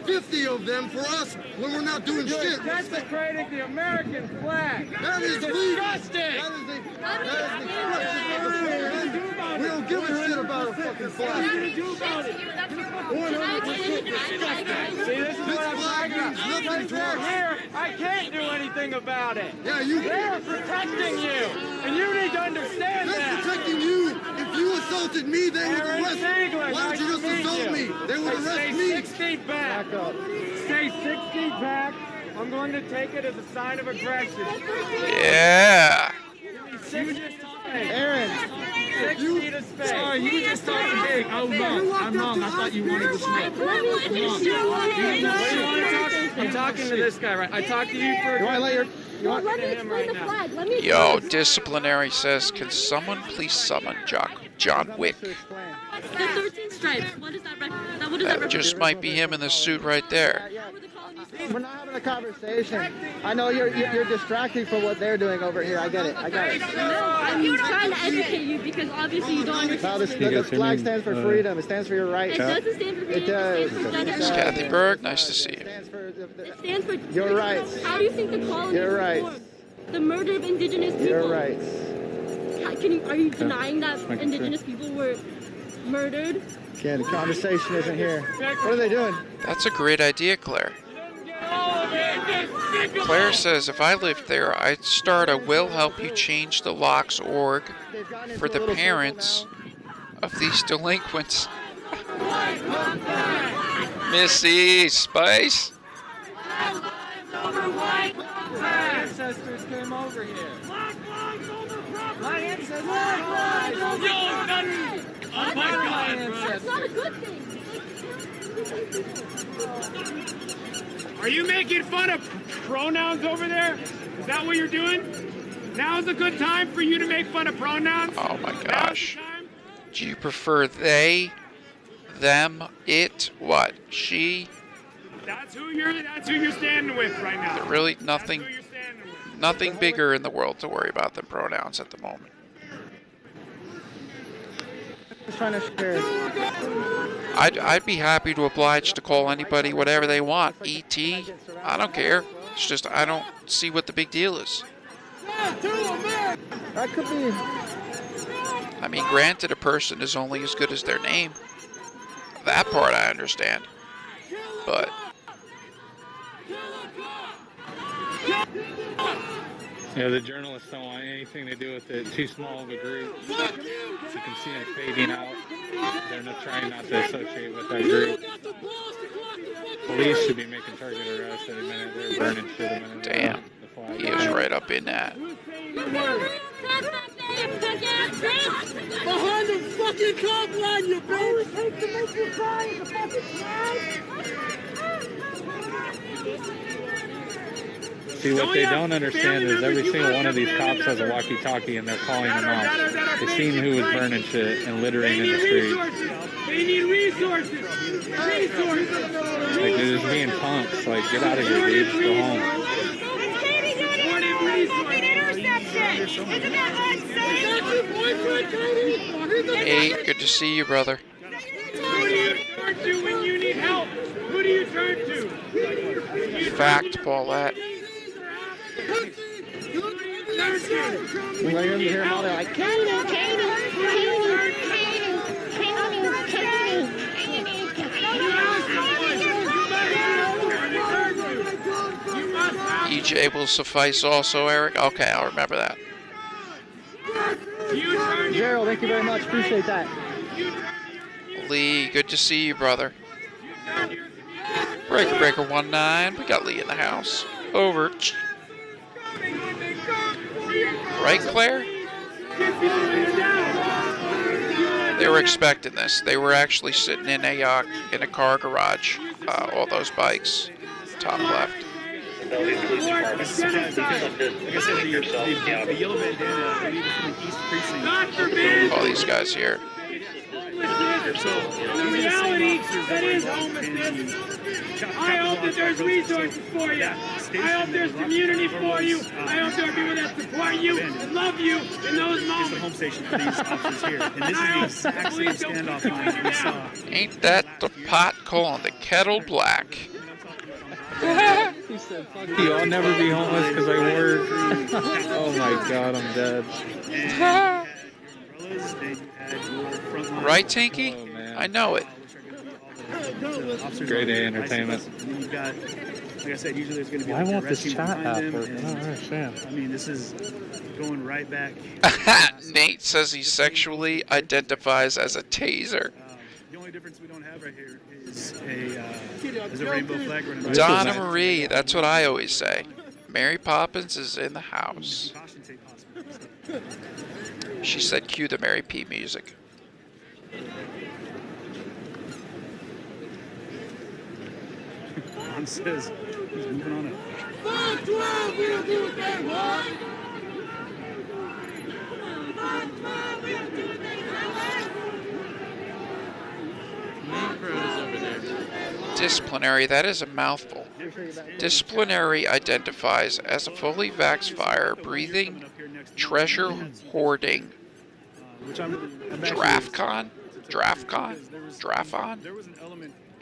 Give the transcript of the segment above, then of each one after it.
50 of them for us when we're not doing shit. You're desecrating the American flag. That is disgusting. We don't give a shit about a fucking flag. What are you going to do about it? See, this is what I'm talking about. Because they're here, I can't do anything about it. Yeah, They're protecting you, and you need to understand that. They're protecting you. If you assaulted me, they would arrest me. Why don't you just assault me? They would arrest me. Stay 6 feet back. Stay 6 feet back. I'm going to take it as a sign of aggression. Yeah. Aaron, 6 feet of space. Sorry, you just talking big. Oh no, I'm wrong. I thought you wanted to smoke. I'm talking to this guy, right? I talked to you for. Let me explain the flag. Yo, disciplinary says, can someone please summon John Wick? The 13 stripes. What does that represent? That just might be him in the suit right there. We're not having a conversation. I know you're distracting from what they're doing over here. I get it. No, I'm trying to educate you because obviously you don't understand. The flag stands for freedom. It stands for your right. It doesn't stand for freedom. It does. It's Kathy Berg. Nice to see you. It stands for your rights. How do you think the colonies Your rights. formed? The murder of indigenous people. Your rights. Are you denying that indigenous people were murdered? Again, the conversation isn't here. What are they doing? That's a great idea, Claire. Claire says, if I lived there, I'd start a Will Help You Change the Locks org for the parents of these delinquents. Missy Spice. My ancestors came over here. My ancestors. Oh my God, that's not a good thing. Are you making fun of pronouns over there? Is that what you're doing? Now's a good time for you to make fun of pronouns? Oh my gosh. Do you prefer they, them, it, what, she? That's who you're standing with right now. There's really nothing bigger in the world to worry about than pronouns at the moment. Just trying to share. I'd be happy to oblige to call anybody whatever they want. E.T. I don't care. It's just I don't see what the big deal is. That could be. I mean, granted, a person is only as good as their name. That part I understand. But yeah, the journalists don't want anything to do with it. Too small of a group. As you can see them fading out. They're not trying not to associate with that group. Police should be making target arrests at a minute. They're burning shit a minute. damn, he was right up in that. Behind the fucking cop line, you bitch! To make you cry in the fucking See, what they don't understand is every single one of these cops has a walkie-talkie and they're calling them out. They've seen who was burning shit and littering in the streets. They need resources. Like, they're just being punks. Like, get out of here, dude. Go home. Hey, good to see you, brother. Who do you turn to when you need help? Who do you turn to? Fact, Paulette. When you hear them all, they're like, EJ will suffice also, Eric. Okay, I'll remember that. Gerald, thank you very much. Appreciate that. Lee, good to see you, brother. Breaker 19, we got Lee in the house. Over. Right, Claire? They were expecting this. They were actually sitting in a car garage. All those bikes, top left. Like I said, the yellow bandana, I believe, from the East Precinct. All these guys here. So, the reality that is homelessness. I hope that there's resources for you. I hope there's community for you. I hope there are people that support you, that love you in those moments. It's the home station for these officers here. And this is the exact same standoff line that we saw. Ain't that the pot calling the kettle black? He said, fuck you, I'll never be homeless because I work. Oh my god, I'm dead. Right, Tinky? Oh, man. I know it. Great day entertainment. You've got, like I said, usually there's going to be Why like won't a this rescue chat behind app them, work? I and, don't understand. I mean, this is going right back. Nate says he sexually identifies as a taser. The only difference we don't have right here is a rainbow flag running right Donna Marie, that's what I always say. Mary Poppins is in the house. She said cue the Mary P music. Ron says he's moving on up. Disciplinary, that is a mouthful. Disciplinary identifies as a fully vaxxed fire-breathing, treasure-hoarding Drafcon? Drafon?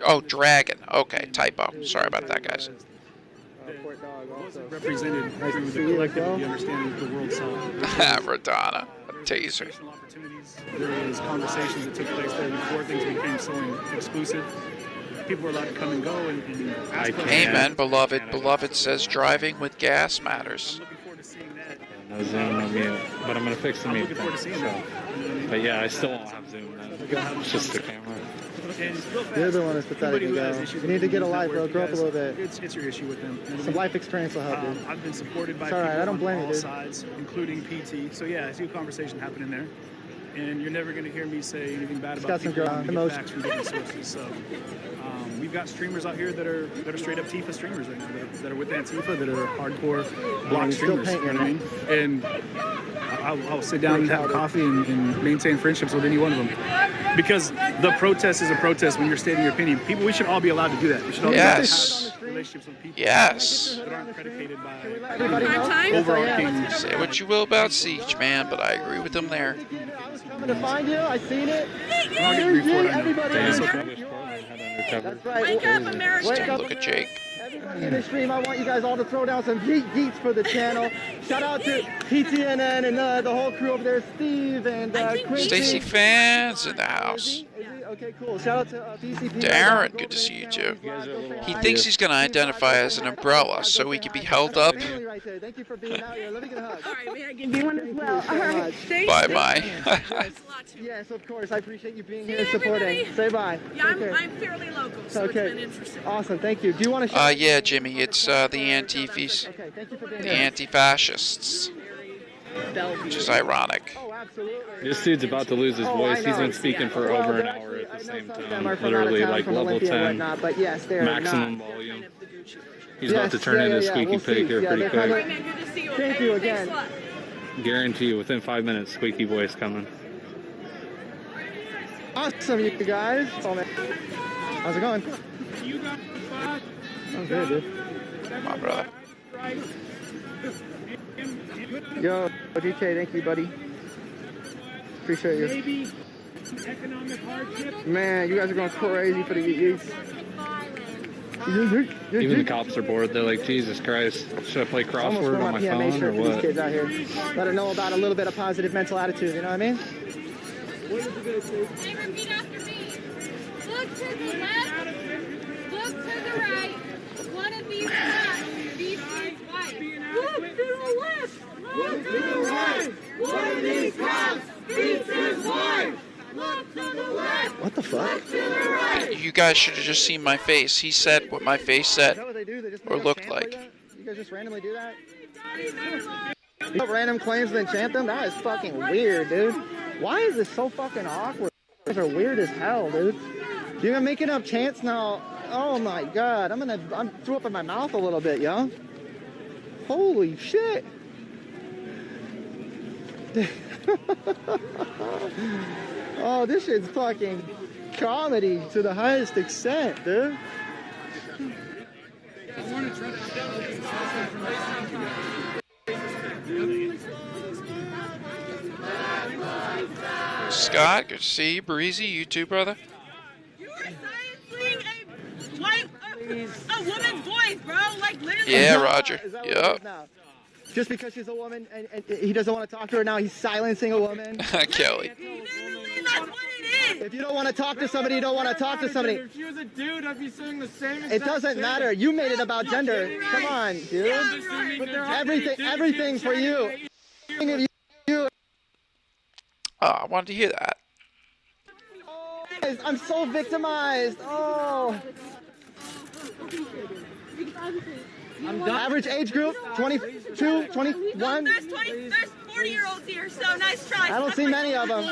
Oh, dragon. Okay, typo. Sorry about that, guys. Represented through the collective of the understanding of the world saw. Radonna, a taser. There was conversations that took place there before things became so exclusive. People were allowed to come and go and ask questions. Amen, beloved. Beloved says driving with gas matters. No Zoom, no mute. But I'm going to fix the mute thing. So. But yeah, I still won't have Zoom then. It's just the camera. You're the one that's pathetic, you go. You need to get a life, bro. Grow up a little bit. It's your issue with them. Some life experience will help you. I've been supported by It's all right, I don't blame you, all dude. sides, including PT. So yeah, I see a conversation happening there. And you're never going to hear me say anything bad about people who get facts from different sources. So we've got streamers out here that are straight up Tifa streamers right now, that are with Antifa, that are hardcore block streamers. You know what I mean? And I'll sit down and have coffee and maintain friendships with any one of them. Because the protest is a protest when you're stating your opinion. People, we should all be allowed to do that. We should all be allowed to have relationships with people Yes. that aren't predicated by overarching. Say what you will about Siege, man, but I agree with them there. Coming to find you, I seen it. I'll get grief for it, I know. Everybody. Damn, I wish Portland had undercover. That's right. Wake up, America. Wake up. Look at Jake. Everybody in the stream, I want you guys all to throw down some geeks for the channel. Shout out to PTNN and the whole crew over there, Steve and Quincy. Stacy fans in the house. Is he? Okay, cool. Shout out to BCP. Darren, good to see you too. He thinks he's going to identify as an umbrella so he can be held up. Thank you for being out here. Let me get a hug. All right, may I give you one as well? All right, thank Bye-bye. Yes, of course. I appreciate you being here and supporting. Say bye. Yeah, I'm fairly local, so it's been interesting. Awesome. Thank you. Do you want to show? Yeah, Jimmy, it's the anti-Fascists. Okay, thank you for being The here. anti-Fascists. Which is ironic. Oh, absolutely. This dude's about to lose his voice. He's been speaking for over an hour at the same time. Literally like level 10. But yes, they're maximum volume. He's about to turn into a squeaky pig here pretty quick. All right, man, good to see you. Thank you again. Thanks a lot. Guarantee you, within 5 minutes, squeaky voice coming. Awesome, you guys. Oh, man. How's it going? I'm good, dude. Come on, brother. Yo, DK, thank you, buddy. Appreciate you. Man, you guys are going crazy for the youth. Even the cops are bored. They're like, Jesus Christ, should I play crossword on my phone or for these what? kids out here. Let them know about a little bit of positive mental attitude, you know what I mean? Hey, repeat after me. Look to the left. Look to the right. One of these left. These things white. Look to the left. Look to the right. One of these cops. These things white. Look to the left. What the fuck? Look to the right. You guys should have just seen my face. He said what my face Is said that what they do? They just or make up looked chants like. that? You guys just randomly do that? You put random claims and then chant them? That is fucking weird, dude. Why is this so fucking awkward? These are weird as hell, dude. You're making up chants now? Oh my god, I'm threw up in my mouth a little bit, yo. Holy shit. Oh, this shit's fucking comedy to the highest extent, dude. Scott, good to see you. Breezy, you too, brother. You are silencing a woman's voice. boys, bro. Like literally. Yeah, Roger. Is that what it is now? Just because she's a woman and he doesn't want to talk to her now, he's silencing a woman. Kelly. Literally, that's what it is. If you don't want to talk to somebody, you don't want to talk to somebody. If she was a dude, I'd be saying the same. It doesn't matter. You made it about gender. Come on, dude. Everything for you. I wanted to hear that. I'm so victimized. Oh. Average age group, 22, 21. There's 40-year-olds here, so nice try. I don't see many of them.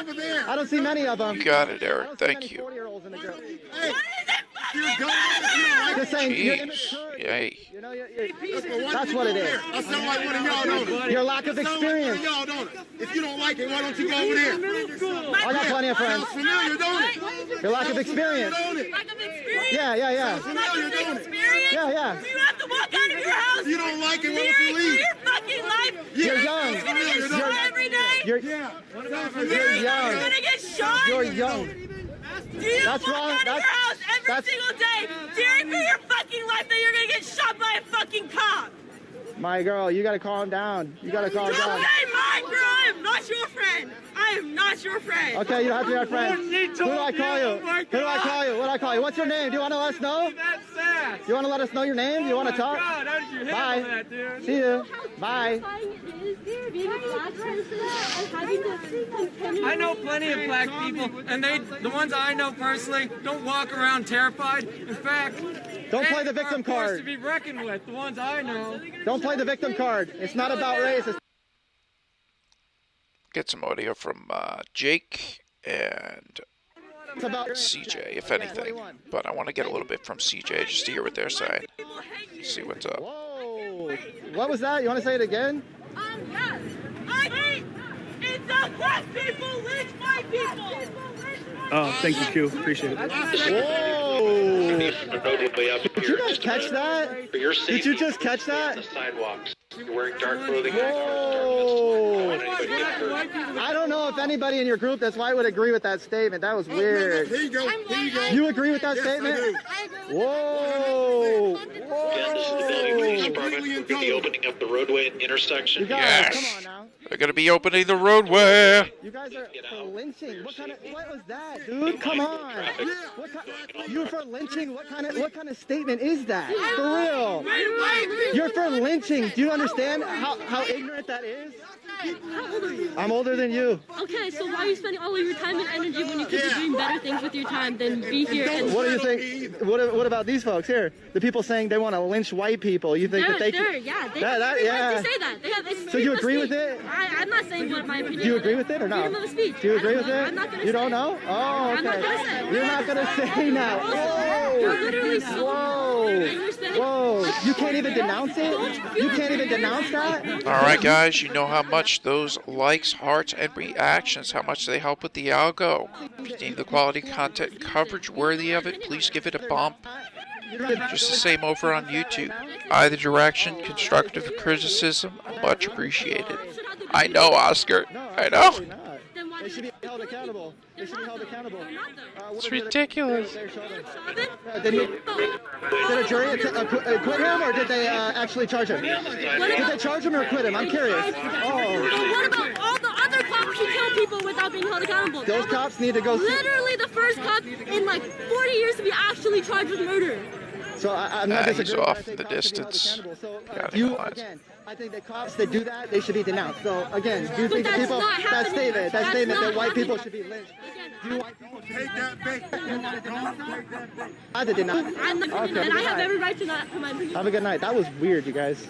I don't see many of them. You got it, Eric. Thank you. 40-year-olds in the group. What is it fucking Just saying, you're Jeez. immature. Yay. You know, that's what it is. I sound like one of y'all, don't it? Your lack of I sound like one experience. of y'all, don't it? If you don't like it, why don't you go over there? I got plenty of friends. Sounds familiar, don't it? Your lack of experience. Don't it? lack of experience? Yeah. Sounds familiar, don't it? Experience? Yeah. Do you have to walk out of your house? If you don't like it, why don't Fearing you for leave? your fucking life? You're Fearing young. You're gonna get shot every day? You're Fearing young. You're gonna get shot? You're young. Do you That's walk wrong. out of your house every That's- single day fearing for your fucking life that you're gonna get shot by a fucking cop? My girl, you gotta calm down. You gotta calm Don't down. say my girl. I am not your friend. I am not your friend. Okay, you don't have to be our friend. Who do I call you? Who do I call you? What do I call you? What's your name? Do you want to let us know? That's sad. You want to let us know your name? You want to talk? God, how did you handle Bye. that, dude? See you. Bye. I know plenty of black people, and the ones I know personally, don't walk around terrified. In fact, Don't play the they victim are a force card. to be reckoned with. The ones I know. Don't play the victim card. It's not about race. It's Get some audio from Jake and about CJ, if anything. But I want to get a little bit from CJ just to hear what they're saying. See what's up. Whoa. What was that? You want to say it again? Yes. I hate it's the black people lynch white people. Oh, thank you, Q. Appreciate it. Whoa. Did you guys catch that? For your safety, Did you just catch that? the sidewalks. You're wearing dark clothing. Whoa. Anybody get hurt. I don't know if anybody in your group that's white would agree with that statement. That was weird. Here you go. Here you go. You agree with that Yes, I statement? do. Whoa. Again, this is the Bellevue Police Department. We'll be opening up the roadway at the intersection. You guys, Yes. come on now. They're going to be opening the roadway. You guys are for lynching. What was that, dude? Come on. You're for lynching. What kind of statement is that? For real. You're for lynching. Do you understand how ignorant that is? How old are you? I'm older than you. Okay, so why are you spending all of your time and energy when you could be doing better things with your time than be here and... What do you think? What about these folks here? The people saying they want to lynch white people. You think that they can... yeah, they That- have every right yeah. to say that. They have, it's So you freedom of agree with speech. it? I'm not saying what my opinion Do you on agree it. with it or not? Freedom of speech. Do you I agree don't with know. it? I'm not gonna You say don't it. know? Oh, I'm not okay. gonna say it. You're not gonna say now. You're literally so... Whoa. You can't even denounce it? You can't even denounce that? All right, guys, you know how much those likes, hearts, and reactions, how much they help with the algo. If you deem the quality content and coverage worthy of it, please give it a bump. Just the same over on YouTube. Either direction, constructive criticism, much appreciated. I know, Oscar. I know. They should be held accountable. They should be held accountable. It's ridiculous. Did a jury acquit him, or did they actually charge him? Did they charge him or acquit him? I'm curious. Oh. What about all the other cops who kill people without being held accountable? Those cops need to go... Literally the first cop in like 40 years to be actually charged with murder. So I'm not He's disagreeing, but I off think the cops should be held distance. accountable. So Gotta you, analyze. again, I think that cops that do that, they should be denounced. So again, do you But think that that's people, not that happening. statement That's that not white people happening. should be lynched, do white people Take that bait. I did not. I'm not, Okay, and I have good every right to not put my opinion. Have a good night. That was weird, you guys.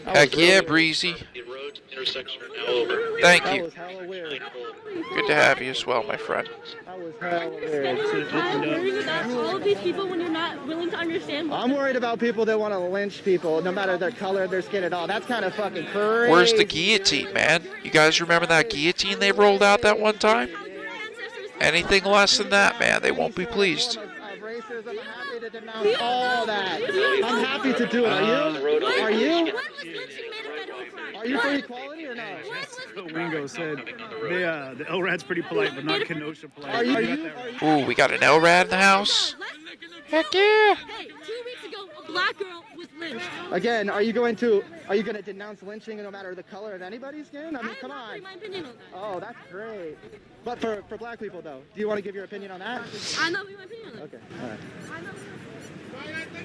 That Heck was really yeah, weird. Breezy. The roads intersection are now over. Thank That you. was hella weird. Good to have you as well, my friend. That was hella weird. I'm worried about all of these people when you're not willing to understand what I'm worried about people that want to lynch people, no matter their color, their skin at all. That's kind of fucking crazy. Where's the guillotine, man? You guys remember that guillotine they rolled out that one time? Anything less than that, man, they won't be pleased. Racism, I'm happy to denounce all that. I'm happy to do it. Are you? Are you? When was lynching made a federal crime? Are you for equality or no? Wingo said the LRAD's pretty polite, but not Kenosha polite. Are you? got that right. Ooh, we got an LRAD in the house. Heck yeah! Hey, 2 weeks ago, black girl was lynched. Again, are you going to denounce lynching no matter the color of anybody's skin? I mean, come on. My opinion on that. Oh, that's great. But for black people though, do you want to give your opinion on that? I'm not giving my opinion on that. Okay, all right.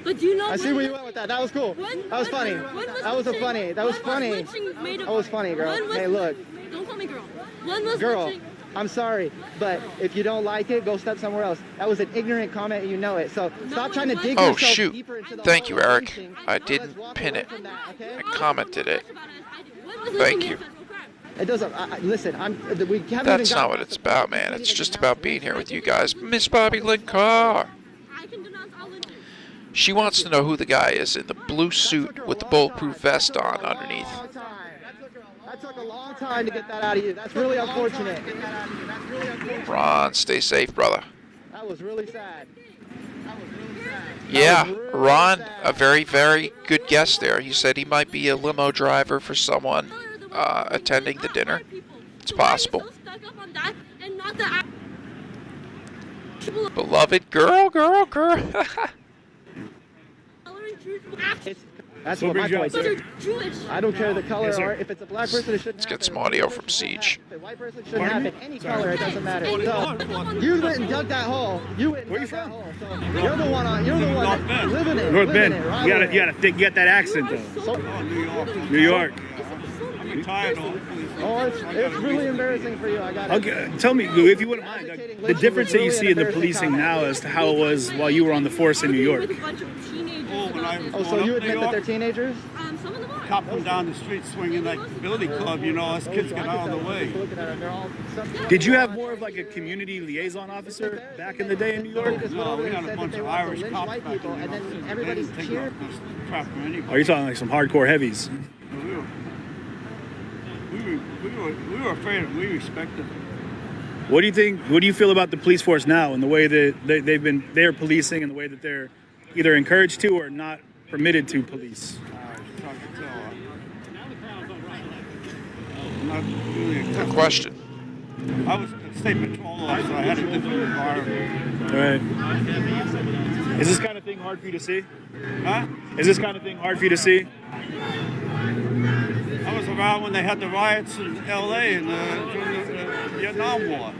But do you know? I see where you went with that. That was cool. That was funny. That was funny. That was funny. That was funny, girl. Hey, look. Don't call me girl. When was Girl, lynching? I'm sorry, but if you don't like it, go step somewhere else. That was an ignorant comment, and you know it. So stop trying to dig Oh, yourself shoot. deeper into the Thank you, hole of Eric. lynching, I and didn't let's walk pin away it. from that, okay? I commented it. When was Thank lynching you. a federal crime? It doesn't. We haven't That's even not gotten what past it's the about, point. man. We It's can't just even about denounce being here with lynching. you guys. Miss Bobby Linkar. I can denounce all lynching. She wants to know who the guy is in the blue suit with the bulletproof vest on underneath. That took a long time to get that out of you. That's really unfortunate. Ron, stay safe, brother. That was really sad. Yeah, Ron, a very, very good guest there. He said he might be a limo driver for someone attending the dinner. It's possible. Beloved girl. That's what my point is. I don't care the color, Yes, sir. or if it's a black person, it shouldn't Let's get happen. some audio from Siege. If a white person shouldn't happen. Any color, it doesn't matter. So, you went and dug that hole. You went and Where you dug that from? hole. So, you're the one that living it. North living Bend. it, right You away. gotta get that accent though. New York. Oh, it's really embarrassing for you. I got it. Okay, tell me, Lou, if you wouldn't mind, like, the difference that you see in the policing now as to how it was while you were on the force in New York. Oh, so you admit that they're teenagers? Some of them are. Cop them down the street swinging like the billy club, you know, us kids get out of the way. Did you have more of like a community liaison officer back in the day in New York? No, we had a bunch of Irish cops back people, in and the then day. everybody's They didn't cheered. take this crap from anybody. Are you talking like some hardcore heavies? We were afraid of them. We respected them. What do you think? What do you feel about the police force now and the way that they're policing and the way that they're either encouraged to or not permitted to police? It's hard to tell. Not really a Good question. I was a state patrol officer. I had a different environment. All right. Is this kind of thing hard for you to see? Huh? Is this kind of thing hard for you to see? I was around when they had the riots in L.A. during the Vietnam War.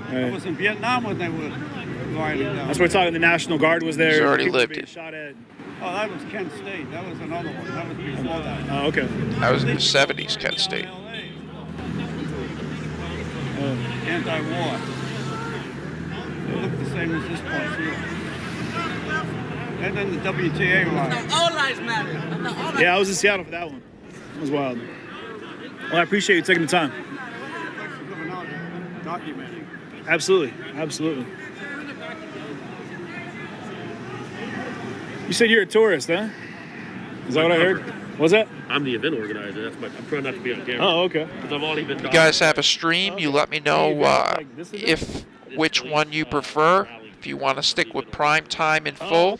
I Right. was in Vietnam when they were rioting down. That's what we're talking. The National Guard was there. He's already people were lived being it. Shot at. Oh, that was Kent State. That was another one. That was before that. Oh, okay. That was in the 70s, Kent State. Anti-war. It looked the same as this place here. And then the WTA riot. All lives matter. Yeah, I was in Seattle for that one. It was wild. Well, I appreciate you taking the time. Thanks for coming out and documenting. Absolutely. You said you're a tourist, huh? Is that what I heard? What's that? I'm the event organizer. That's I'm trying not to be on camera. Oh, okay. Because I've already been. You guys have a stream. You let me know which one you prefer. If you want to stick with prime time in full,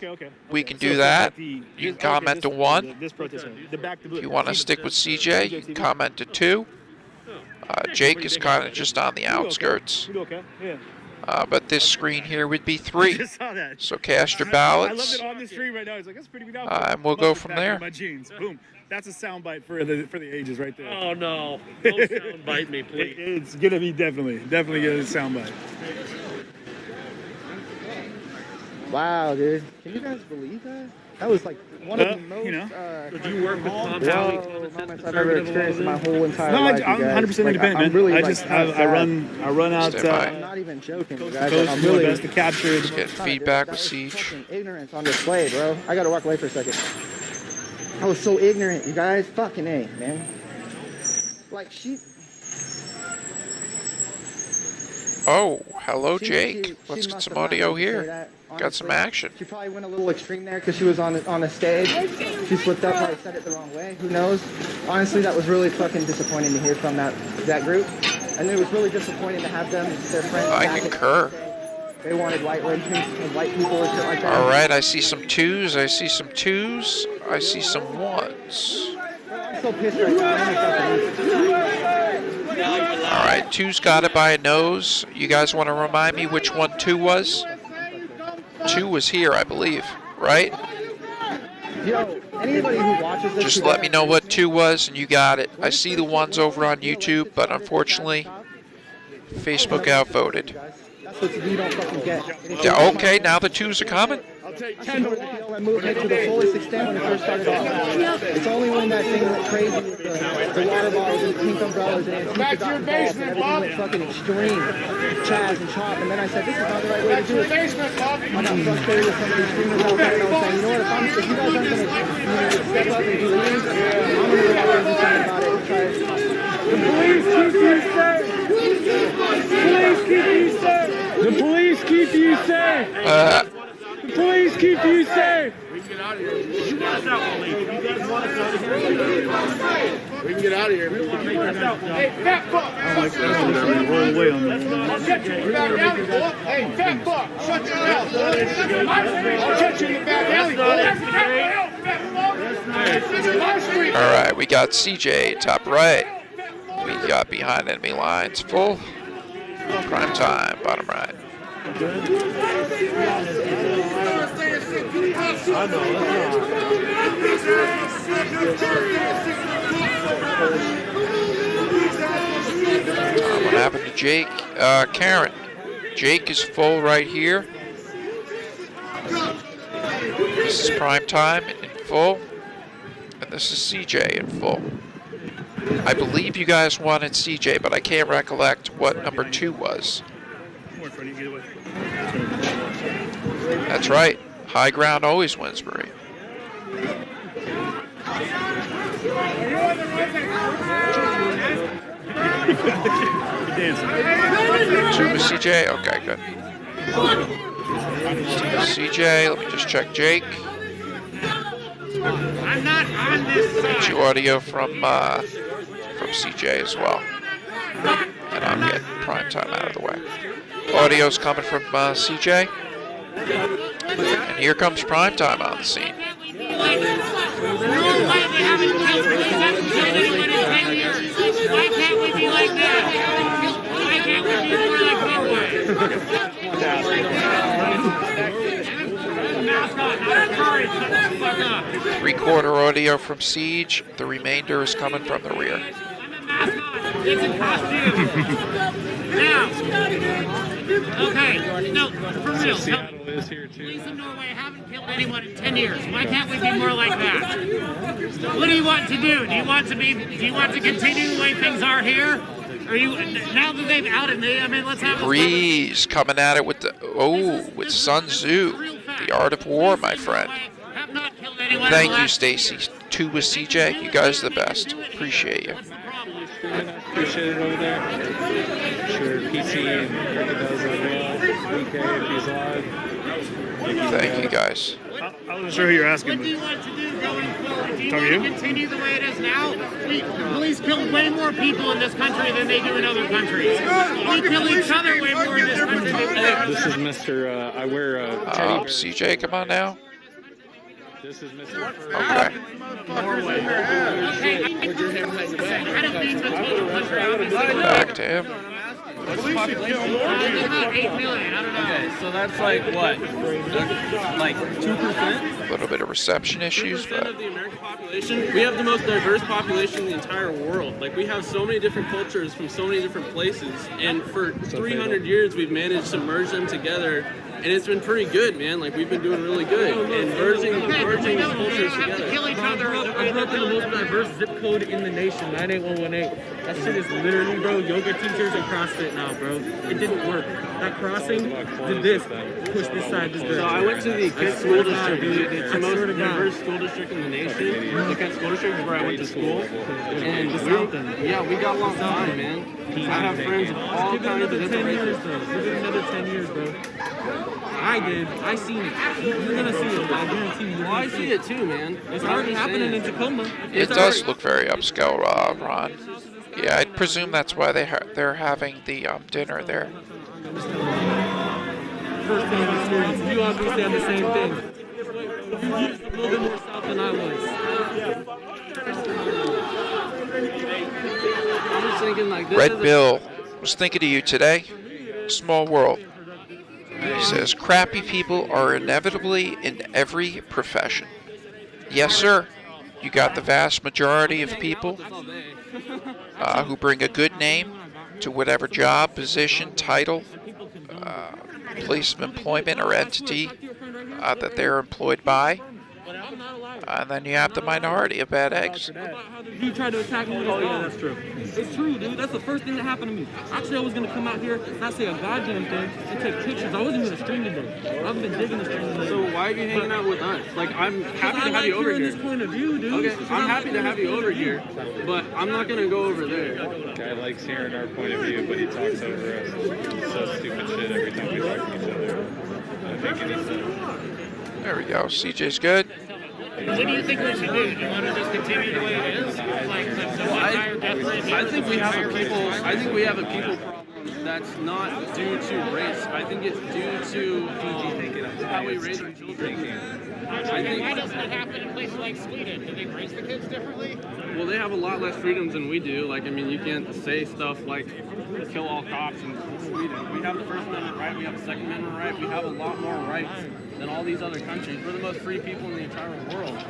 we can do that. You can comment to 1. If you want to stick with CJ, you can comment to 2. Jake is kind of just on the outskirts. But this screen here would be 3. So cast your ballots. I love it on the stream right now. It's like, that's a pretty big And we'll go from there. My jeans. Boom. That's a soundbite for the ages right there. Oh no! Don't soundbite me, please. It's gonna be definitely gonna be a soundbite. Wow, dude. Can you guys believe that? That was like one of the most, Do you work with Tom Howley, moments I've ever experienced in my whole entire No, life. I'm 100% independent, man. I'm really, I run out. I'm not even joking, coast guys. to coast, I'm do my really best to capture it. Just getting feedback with Siege. fucking ignorance on display, bro. I gotta walk away for a second. I was so ignorant, you guys. Fucking A, man. Like, Oh, hello, She Jake. Let's get must some have not audio meant to say here. that, Got some honestly. action. She probably went a little extreme there because she was on the stage. She slipped up, probably said it the wrong way. Who knows? Honestly, that was really fucking disappointing to hear from that group. And it was really disappointing to have them, their friends. I back at concur. the stage. They wanted white lynching and white people or shit like that. All right, I see some 2s. I see some 2s. I see some 1s. I'm so pissed right now. All right, 2's got it by a nose. You guys want to remind me which one 2 was? 2 was here, I believe, right? Yo, anybody who watches this... Just let me know what 2 was, and you got it. I see the ones over on YouTube, but unfortunately, Facebook outvoted. That's what you don't fucking get. Yeah, okay, now the 2s are coming. I moved it to the fullest extent when it first started off. It's only when that thing went crazy with the water bottles and pink umbrellas and Antifa got involved and everything went fucking extreme. Chaz and Chop, and then I said, this is not the right way to do it. I got frustrated with some of these streamers out there, and I was saying, you know what, if you guys aren't going to step up and do things, I'm going to go out there and do something about it and try it. The police keep you safe! The police keep you safe! The police keep you safe! We can get out of here. You want us out, Wally. You guys want us out of here? We can get out of here. We want us out. Hey, fat fuck! I like that. Roll away on that. I'll catch you in the back alley, boy. Hey, fat fuck! Shut your mouth, boy. I'll catch you in the back alley, boy. Alright, we got CJ, top right. We got behind enemy lines, full. Prime time, bottom right. What happened to Jake? Karen. Jake is full right here. This is prime time in full. And this is CJ in full. I believe you guys wanted CJ, but I can't recollect what number 2 was. That's right. High ground always wins, Marie. 2 with CJ? Okay, good. CJ, let me just check Jake. I'm not on this side. Get you audio from CJ as well. And I'm getting prime time out of the way. Audio's coming from CJ. And here comes prime time on the scene. Why can't we be like that? Why can't we be more like Midway? 3/4 audio from Siege. The remainder is coming from the rear. It's a costume. Now, okay, no, for real. Police in Norway haven't killed anyone in 10 years. Why can't we be more like that? What do you want to do? Do you want to continue the way things are here? Are you, now that they've outed me, I mean, let's have Breeze coming at it with the, with Sun Tzu. The art of war, my friend. Thank you, Stacy. 2 with CJ. You guys are the best. Appreciate you. Appreciate it over there. Sure, PC and Cricket does as well. DK if he's live. Thank you, guys. I wasn't sure who you're asking. What do you want to do going forward? Do you Talk want to to continue the way it is now? The police kill way more people in this country than they do in other countries. We kill each other way more in this country than we do. This is Mr. I wear a teddy bear. CJ, come on now. This is Mr. Okay. Norway. Okay, I don't mean the total country, obviously. Back to him. What's the population? About 8 million, I don't know. Okay, so that's like what? Like 2%? A little bit of reception issues, 2% but of the American population. We have the most diverse population in the entire world. Like, we have so many different cultures from so many different places, and for 300 years we've managed to merge them together, and it's been pretty good, man. Like, we've been doing really good, and merging these cultures together. Kill each other. I grew up in the most diverse zip code in the nation, 98118. That shit is literally, bro, yoga teachers and CrossFit now, bro. It didn't work. That crossing did this, push this side, this direction. So I went to the Kent School District, dude. It's the most diverse school district in the nation. The Kent School District is where I went to school. And we got along fine, man. I have friends of all kinds of different races. Give it another 10 years, bro. I did. I seen it. You're gonna see it. I guarantee you. Well, I see it too, man. It's already happening in Tacoma. it does look very upscale, Ron. Yeah, I'd presume that's why they're having the dinner there. First hand experience. You understand the same thing. You're a little bit more south than I was. I'm just thinking like this. Red Bill was thinking of you today. Small world. He says, crappy people are inevitably in every profession. Yes, sir. You got the vast majority of people who bring a good name to whatever job, position, title, place of employment, or entity that they're employed by. And then you have the minority of bad eggs. You tried to attack me with Oh, yeah, that's true. It's true, dude. That's the first thing that happened to me. Actually, I was going to come out here, not say a goddamn thing, and take pictures. I wasn't going to stream today. I've been digging the stream today. So why are you hanging out with us? Like, I'm happy to have you over here. This point of view, dude. Okay, I'm happy to have you over here, but I'm not going to go over there. Guy likes hearing our point of view, but he talks over us. He says stupid shit every time we talk to each other. I think it is. There we go. CJ's good. What do you think we should do? Do you want to just continue the way it is? I think we have a people problem that's not due to race. I think it's due to how we raise our children. Why doesn't it happen in places like Sweden? Do they raise the kids differently? Well, they have a lot less freedoms than we do. Like, I mean, you can't say stuff like kill all cops in Sweden. We have the First Amendment right, we have the Second Amendment right, we have a lot more rights than all these other countries. We're the most free people in the entire world.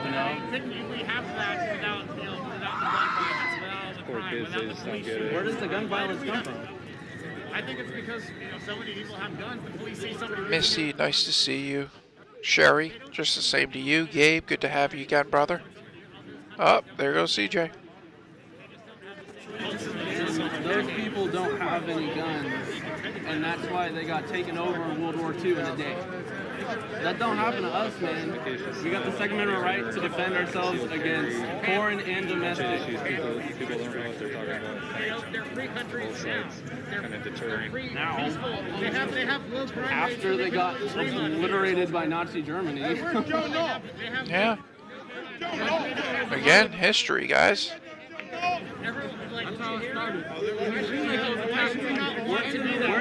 You know? Couldn't we have that without the gun violence, without all the crime, without the police shooting? Where does the gun violence come from? I think it's because so many people have guns. The police see somebody. Missy, nice to see you. Sherry, just the same to you. Gabe, good to have you again, brother. Oh, there goes CJ. Those people don't have any guns, and that's why they got taken over in World War II in a day. That don't happen to us, man. We got the Second Amendment right to defend ourselves against foreign and domestic. People don't know what they're talking about. They're free countries. Both sides kind of deterring. Now, They have low crime after they got obliterated by Nazi Germany. Yeah. Again, history, guys. That's how it started. Where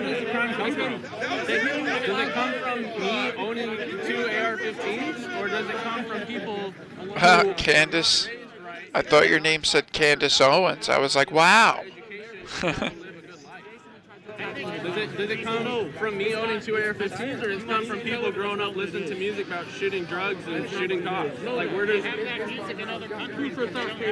does the crime come from? Does it come from me owning 2 AR-15s, or does it come from people? Candace. I thought your name said Candace Owens. I was like, wow. Does it come from me owning 2 AR-15s, or does it come from people growing up listening to music about shooting drugs and shooting cops? Like, where does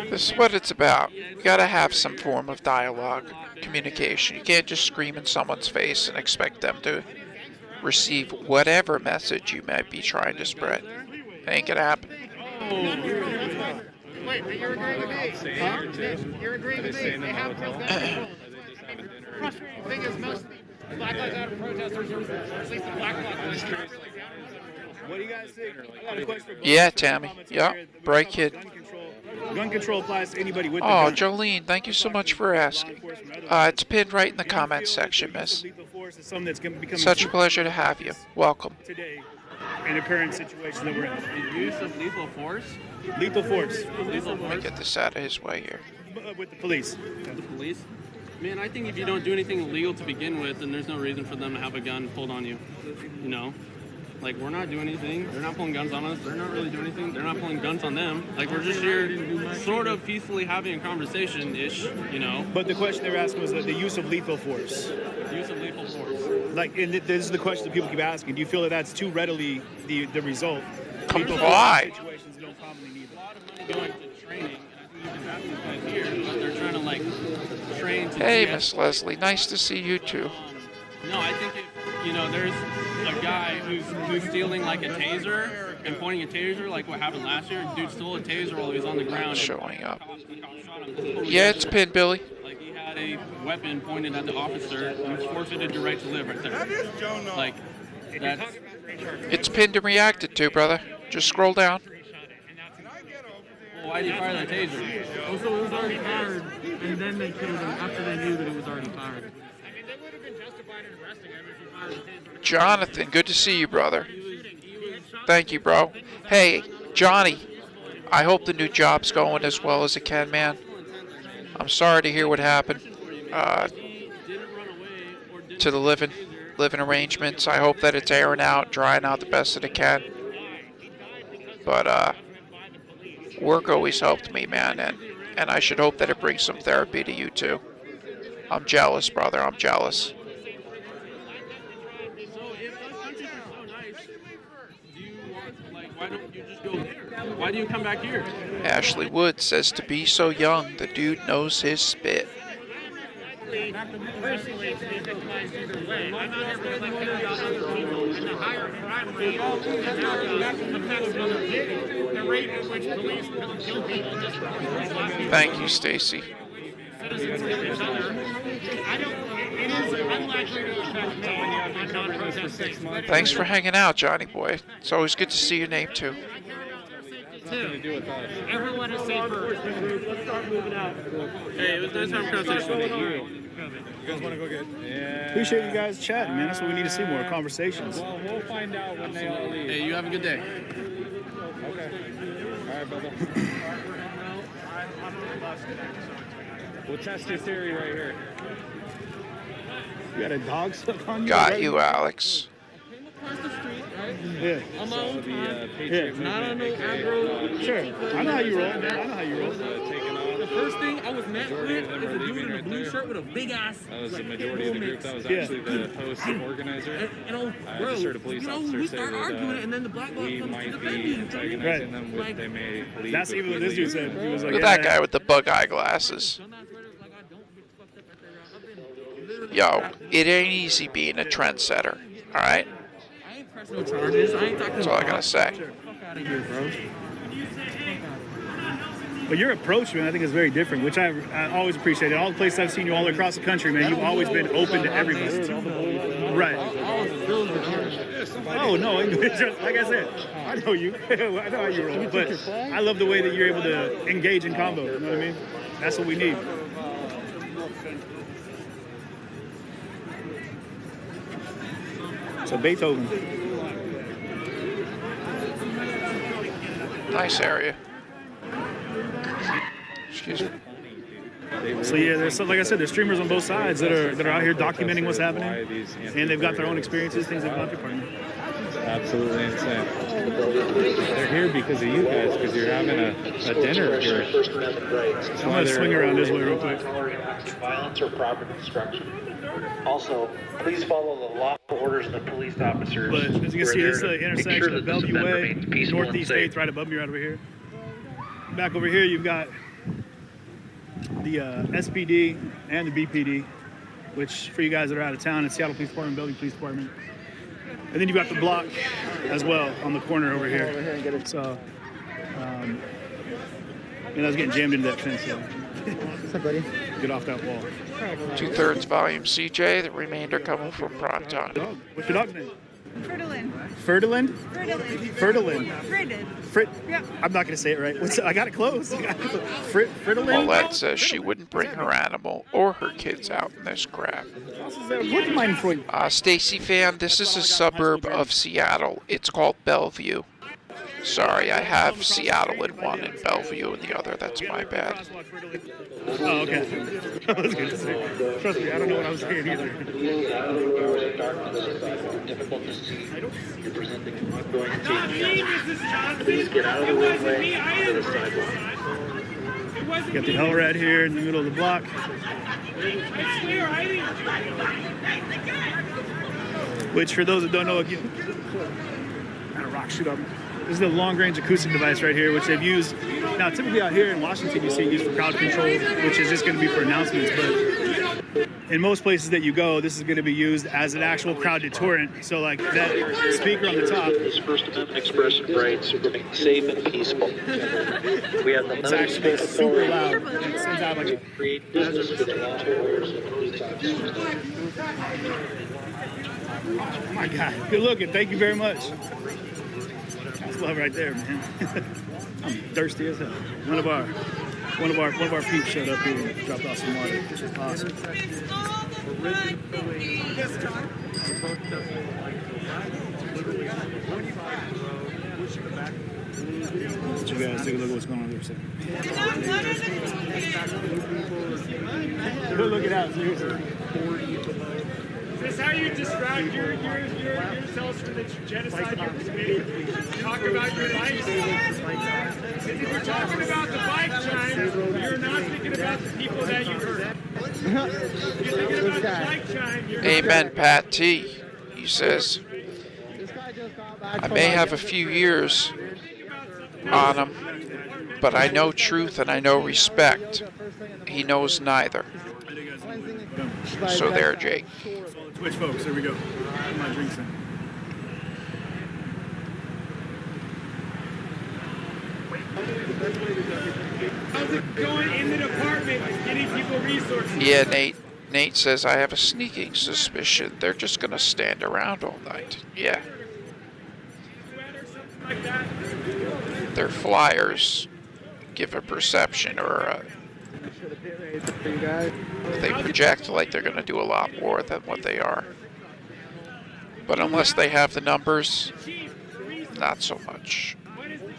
This is what it's about. You gotta have some form of dialogue, communication. You can't just scream in someone's face and expect them to receive whatever message you might be trying to spread. It ain't gonna happen. Wait, but you're agreeing with me. Huh? You're agreeing with me. They have no gun. The frustrating thing is most Black Lives Matter protesters, or at least the Black Lives Matter. What do you guys think? I got a question for both. Yeah, Tammy. Yep. Bright kid. Gun control applies to anybody with Oh, the gun. Jolene, thank you so much for asking. It's pinned right in the comments section, miss. Such a pleasure to have you. Welcome. Today, in the current situation that we're in. the use of lethal force? Lethal force. Lethal Let me force get this out of his way here. With the police. the police? Man, I think if you don't do anything illegal to begin with, then there's no reason for them to have a gun pulled on you. You know? Like, we're not doing anything. They're not pulling guns on us. They're not really doing anything. They're not pulling guns on them. Like, we're just here sort of peacefully having a conversation-ish, you know? But the question they were asking was the use of lethal force. Use of lethal force. Like, and this is the question that people keep asking. Do you feel that that's too readily the result? Comply. Situations you don't commonly need. A lot of money going to training. And I think you can have these guys here, but they're trying to, like, train to Hey, do Miss Leslie. Nice to see you too. No, I think if, you know, there's a guy who's stealing like a taser and pointing a taser, like what happened last year. Dude stole a taser while he was on the ground. Showing up. Shot him. Yeah, it's pinned, Billy. Like, he had a weapon pointed at the officer and was forfeited your right to live right there. Like, that's... It's pinned and reacted to, brother. Just scroll down. Well, why did you fire that taser? Oh, so it was already fired, and then they killed him after they knew that it was already fired. I mean, they would have been justified in arresting him if he fired the taser. Jonathan, good to see you, brother. Thank you, bro. Hey, Johnny, I hope the new job's going as well as it can, man. I'm sorry to hear what happened to the living arrangements. I hope that it's airing out, drying out the best that it can. But work always helped me, man, and I should hope that it brings some therapy to you too. I'm jealous, brother. I'm jealous. So if those countries are so nice, do you want, like, why don't you just go there? Why do you come back here? Ashley Wood says to be so young, the dude knows his spit. Personally, to be victimized either way. I'm not here because I care about other people, and the higher crime rate affects other people. The rate at which police kill people just Thank you, Stacy. citizens kill each other. It is unlikely to affect me. I'm not protesting. Thanks for hanging out, Johnny boy. It's always good to see your name too. Everyone is safer. Let's start moving out. Hey, it was nice having a conversation with you. You guys want to go get? Yeah. Appreciate you guys chatting, man. That's what we need to see, more conversations. Well, we'll find out when they all leave. Hey, you have a good day. Okay. All right, Bubba. We'll test your theory right here. You got a dog stuck on you? Got you, Alex. Across the street, right? Yeah. On my own time. Yeah. Not on no aggro. Sure. I know how you roll. I know how you roll. The first thing I was met with is a dude in a blue shirt with a big ass. That was the majority of the group. That was actually the host organizer. And I just heard a police officer we say start arguing, and then the black guy we comes to might defend be me. antagonizing them with they may leave. That's even what this dude said. He was like, Look at that guy with the bug eye glasses. Yo, it ain't easy being a trendsetter, alright? I ain't pressing no charges. I ain't talking. That's all I gotta say. Fuck out of here, bro. But your approach, man, I think is very different, which I always appreciate. All the places I've seen you all across the country, man, you've always been open to everybody. Right. Oh, no, just like I said, I know you. I know how you roll. But I love the way that you're able to engage in combo. You know what I mean? That's what we need. So Beethoven. Nice area. Excuse me. So yeah, there's like I said, there's streamers on both sides that are out here documenting what's happening, and they've got their own experiences, things they've gone through. Pardon me. Absolutely insane. They're here because of you guys, because you're having a dinner here. I'm gonna swing around this way real quick. Violence or property destruction. Also, please follow the lawful orders of the police officers. But as you can see, this is the intersection of Bellevue Way, Northeast 8th, right above me, right over here. Back over here, you've got the SPD and the BPD, which for you guys that are out of town, it's Seattle Police Department, Bellevue Police Department. And then you've got the block as well on the corner over here. So, and I was getting jammed into that fence. So. What's up, buddy? Get off that wall. 2/3 volume CJ, the remainder coming from Proton. What's your dog's name? Ferdinand. Ferdinand? Ferdinand. Ferdinand. Frid. Yeah. I'm not going to say it right. I got it close. Ferdinand? Paulette says she wouldn't bring her animal or her kids out in this crap. Stacy fan, this is a suburb of Seattle. It's called Bellevue. Sorry, I have Seattle in one and Bellevue in the other. That's my bad. Oh, okay. I was going to say. Trust me, I don't know what I was saying either. Difficult to see. You're presenting ongoing safety. Please get out of the roadway to the sidewalk. You got the L-Rad here in the middle of the block. Which, for those that don't know, again, kind of rock shoot up. This is the long-range acoustic device right here, which they've used. Now, typically out here in Washington, you see it used for crowd control, which is just going to be for announcements. But in most places that you go, this is going to be used as an actual crowd deterrent. So, like that speaker on the top. This First Amendment expression rights remain safe and peaceful. We have the It's actually super loud. It sends out like a create business with lawful orders of police officers. Oh my God! Good looking. Thank you very much. That's love right there, man. I'm thirsty as hell. One of our peeps showed up here and dropped off some water, which is awesome. Let you guys take a look at what's going on here. Go look it out, seriously. Is this how you describe yourselves from the genocide you're committing? Talk about your lifestyle. If you're talking about the bike chime, you're not thinking about the people that you hurt. You're thinking about the bike chime. Amen, Pat T. He says, I may have a few years on him, but I know truth and I know respect. He knows neither. So there, Jake. Twitch folks, here we go. Put my drinks in. How's it going in the department, getting people resources? Yeah, Nate says, I have a sneaking suspicion they're just going to stand around all night. Yeah. Their flyers give a perception or they project like they're going to do a lot more than what they are. But unless they have the numbers, not so much.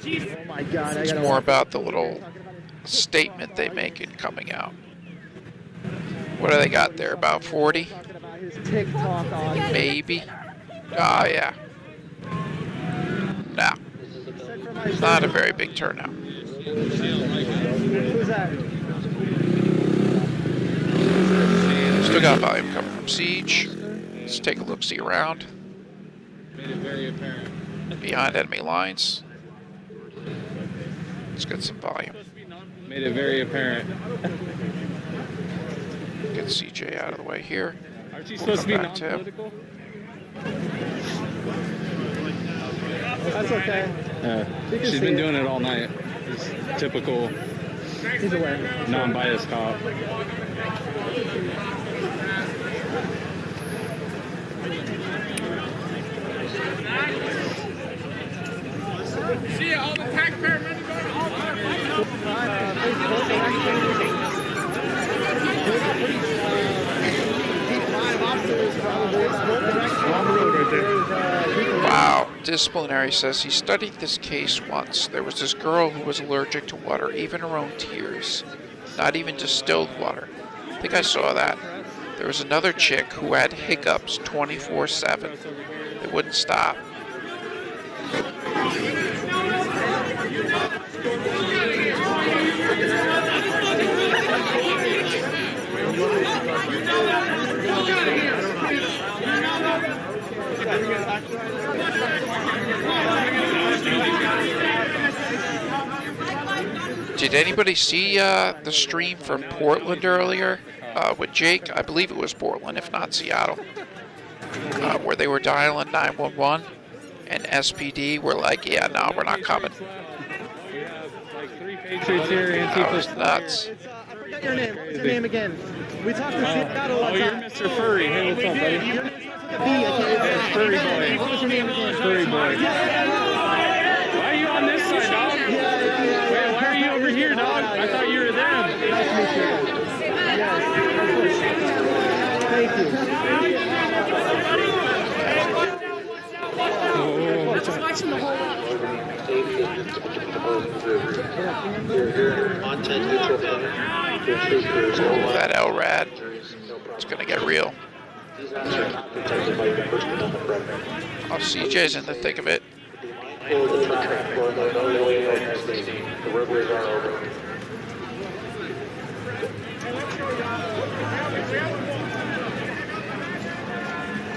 Oh my God, it's more about the little statement they make in coming out. What do they got there? About 40? Maybe. Ah, yeah. No. Not a very big turnout. Who's that? Still got volume coming from Siege. Let's take a look-see around. Made it very apparent. Behind enemy lines. Let's get some volume. Made it very apparent. Get CJ out of the way here. Aren't you supposed to be non-political? That's okay. She's been doing it all night. It's typical He's aware. non-biased cop. See all the taxpayer money going all Wow. Disciplinary says he studied this case once. There was this girl who was allergic to water, even her own tears. Not even distilled water. I think I saw that. There was another chick who had hiccups 24/7. They wouldn't stop. Did anybody see the stream from Portland earlier with Jake? I believe it was Portland, if not Seattle, where they were dialing 911 and SPD were like, yeah, no, we're not coming. We have like 3 Patriots here. That was nuts. I forgot your name. What's your name again? We talked to Seattle all the time. You're Mr. Furry. Hey, what's up, buddy? Your name's Furry boy. What was your name again? Furry boy. Why are you on this side, dog? Wait, why are you over here, dog? I thought you were them. Nice to meet you. Yes. Thank you. Just watching the whole Oh, that LRAD. It's gonna get real. Oh, CJ's in the thick of it.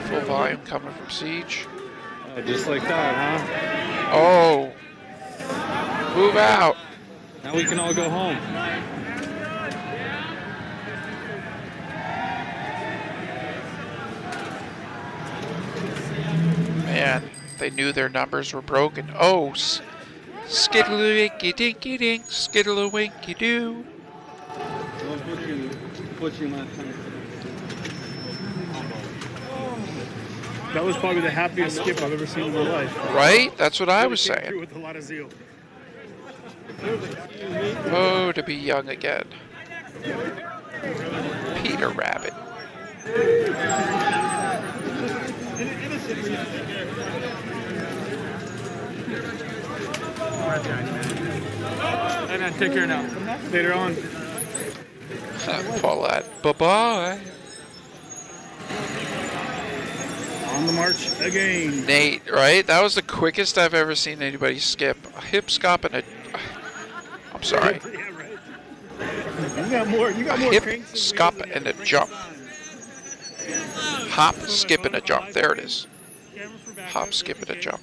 Full volume coming from Siege. Just like that, huh? Oh! Move out! Now we can all go home. Man, they knew their numbers were broken. Oh! Skiddle-winky-dinky-dink, skiddle-winky-doo. That was probably the happiest skip I've ever seen in my life. Right? That's what I was saying. With a lot of zeal. Oh, to be young again. Peter Rabbit. And take care now. Later on. Paulette. Bye-bye. On the march again. Nate, right? That was the quickest I've ever seen anybody skip. A hip, skop, and a... I'm sorry. You got more. You got more. Hip, skop, and a jump. Hop, skip, and a jump. There it is. Hop, skip, and a jump.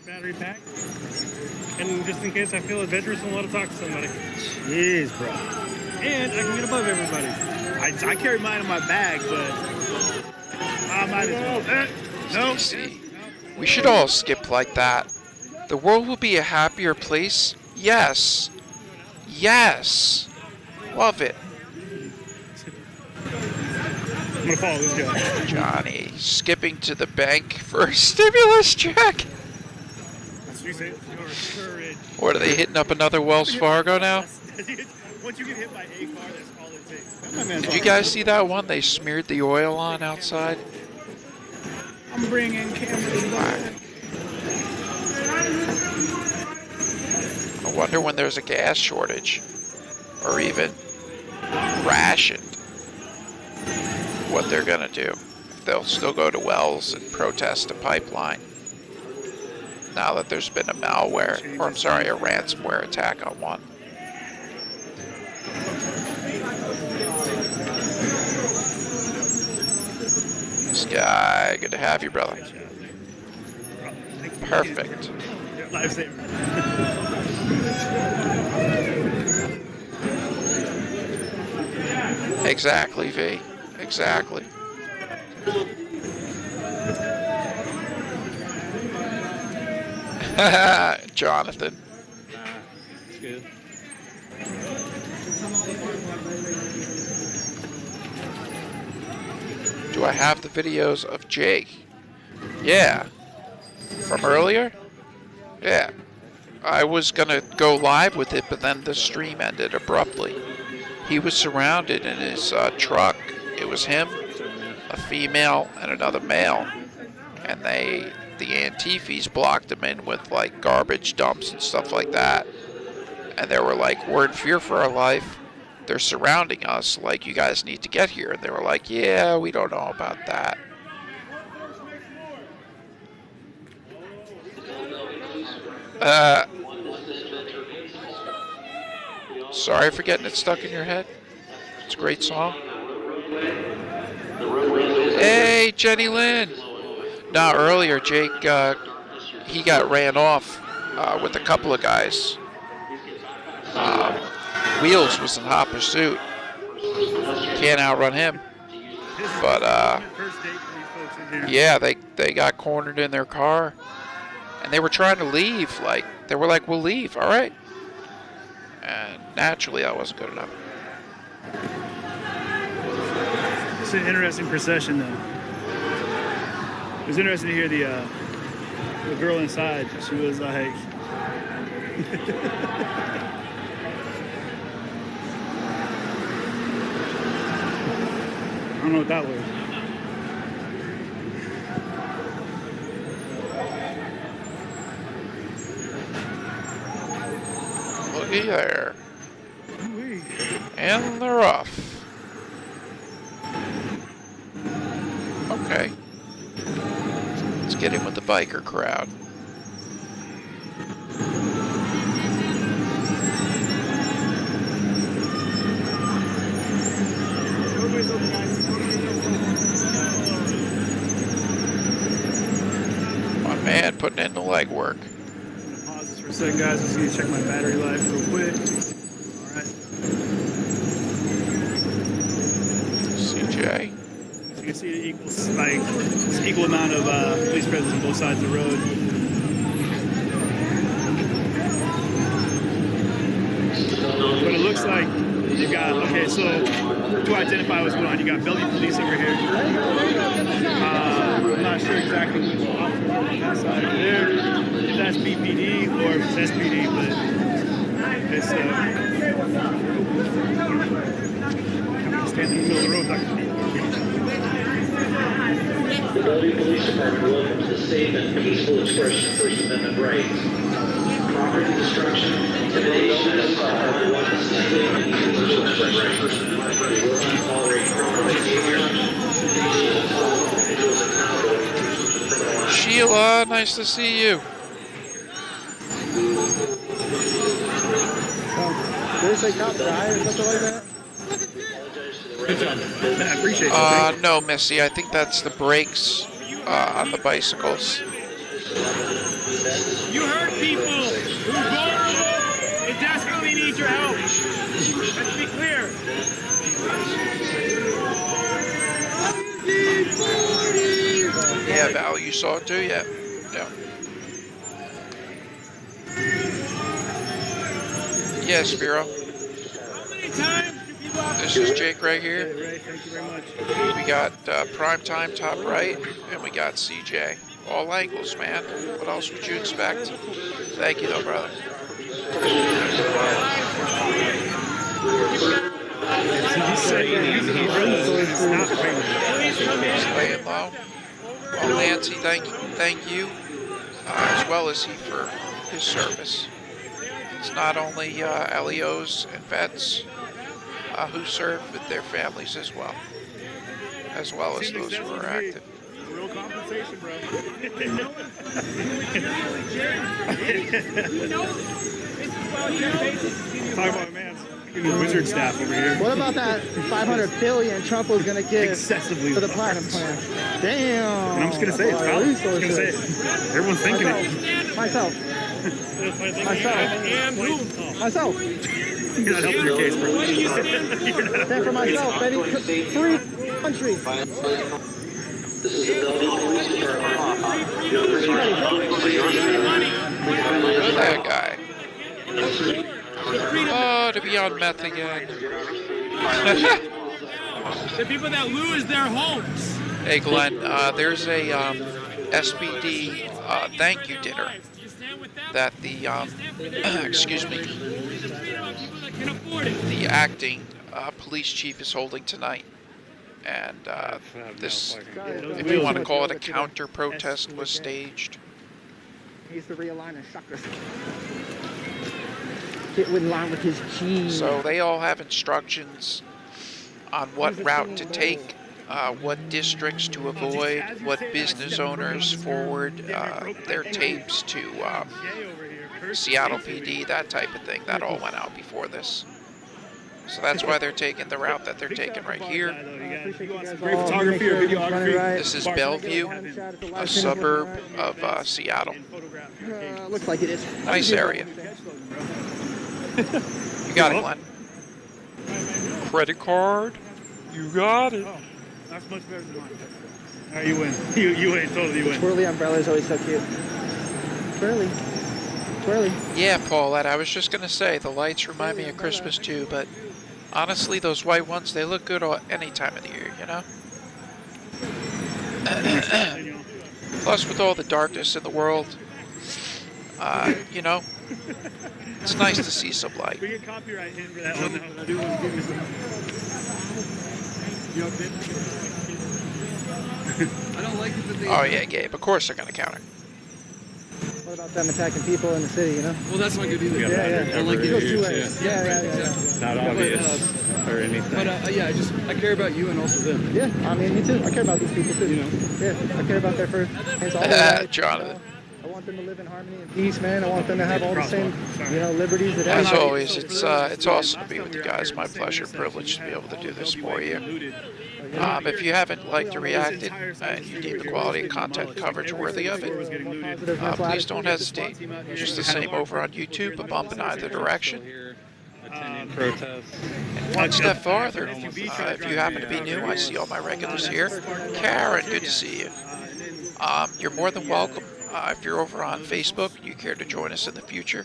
Battery pack. and just in case I feel adventurous and want to talk to somebody. Jeez, bro. And I can get above everybody. I carry mine in my bag, but I might as well. No. See, we should all skip like that. The world will be a happier place. Yes. Yes. Love it. I'm gonna follow this guy. Johnny, skipping to the bank for a stimulus check. What, are they hitting up another Wells Fargo now? Once you get hit by a car, that's all it takes. Did you guys see that one they smeared the oil on outside? I'm bringing cameras back. I wonder when there's a gas shortage, or even rationed, what they're gonna do. If they'll still go to Wells and protest a pipeline now that there's been a malware, or I'm sorry, a ransomware attack on one. Sky, good to have you, brother. Perfect. Lifesaver. Exactly, V. Exactly. Jonathan. It's good. Do I have the videos of Jake? Yeah. From earlier? Yeah. I was gonna go live with it, but then the stream ended abruptly. He was surrounded in his truck. It was him, a female, and another male. And the anti-Fascists blocked him in with like garbage dumps and stuff like that. And they were like, we're in fear for our life. They're surrounding us, like, you guys need to get here. And they were like, yeah, we don't know about that. Sorry for getting it stuck in your head. It's a great song. Hey, Jenny Lynn. No, earlier, Jake, he got ran off with a couple of guys. Wheels was in hot pursuit. Can't outrun him. But, yeah, they got cornered in their car. And they were trying to leave. Like, they were like, we'll leave, all right? And naturally, that wasn't good enough. It's an interesting procession, though. It was interesting to hear the girl inside. She was like... I don't know what that was. Looky there. And they're off. Okay. Let's get in with the biker crowd. My man putting in the legwork. Pause this for a second, guys. Just need to check my battery life real quick. All right. CJ. So you can see it equals like it's equal amount of police presence on both sides of the road. But it looks like you got, okay, so to identify what's going on, you got Bellevue police over here. I'm not sure exactly which officer on that side over there, if that's BPD or if it's SPD, but it's I'm standing in the middle of the road. The Bellevue Police Department welcomes the safe and peaceful expression of First Amendment rights. Property destruction, intimidation, and assault are one of the safe and peaceful expression of rights. We will not tolerate criminal behavior. Individuals accountable for criminal acts. Sheila, nice to see you. Did they say cop die or something like that? Good job. I appreciate it. No, Missy, I think that's the brakes on the bicycles. You heard people who Nobody needs your help. Let's be clear. Yeah, Val, you saw it too? Yeah. Yeah. Yeah, Spiro. This is Jake right here. Ray, thank you very much. We got Primetime top right, and we got CJ. All angles, man. What else would you expect? Thank you, though, brother. Laying low. Well, Nancy, thank you, as well as he for his service. It's not only LEOs and vets who serve, but their families as well as those who are active. Real compensation, bro. Talk about man's wizard staff over here. What about that 500 billion Trump was gonna give Excessively for the platinum plan? Damn. And I'm just gonna say it's valid. I'm just gonna say it. Everyone's thinking it. Myself. Myself. You're not helping your case, bro. Stand for myself, baby. Free country. This is the Bellevue Police Department. That guy. Oh, to be on meth again. The people that lose their homes. Hey, Glenn, there's a SBD thank you dinner that the, excuse me, the acting police chief is holding tonight. And this, if you want to call it a counter-protest, was staged. He used to realign his chakras. Get in line with his cheese. So they all have instructions on what route to take, what districts to avoid, what business owners forward their tapes to Seattle PD, that type of thing. That all went out before this. So that's why they're taking the route that they're taking right here. Great photography or videography. This is Bellevue, a suburb of Seattle. Looks like it is. Nice area. You got it, Glenn. Credit card. You got it. Oh, that's much better than mine. All right, you win. You win. Totally win. Twirly umbrella is always so cute. Twirly. Twirly. Yeah, Paulette, I was just going to say, the lights remind me of Christmas too, but honestly, those white ones, they look good any time of the year, you know? Plus, with all the darkness in the world, you know, it's nice to see some light. We can copyright him for that one. I do want to give you some. I don't like it that they... Oh yeah, Gabe, of course they're going to counter. What about them attacking people in the city, you know? Well, that's not good either. Yeah. I don't like It goes two ways. Yeah. Not obvious or anything. But yeah, I care about you and also them. Yeah, I mean, me too. I care about these people too. You know? Yeah, I care about their first. Jonathan. I want them to live in harmony and peace, man. I want them to have all the same, liberties that As everybody. always, it's awesome to be with you guys. My pleasure, privilege to be able to do this for you. If you haven't liked or reacted and you deem the quality of content coverage worthy of it, please don't hesitate. Just the same over on YouTube, a bump in either direction. Attending protests. And one step farther, if you happen to be new, I see all my regulars here. Karen, good to see you. You're more than welcome. If you're over on Facebook and you care to join us in the future,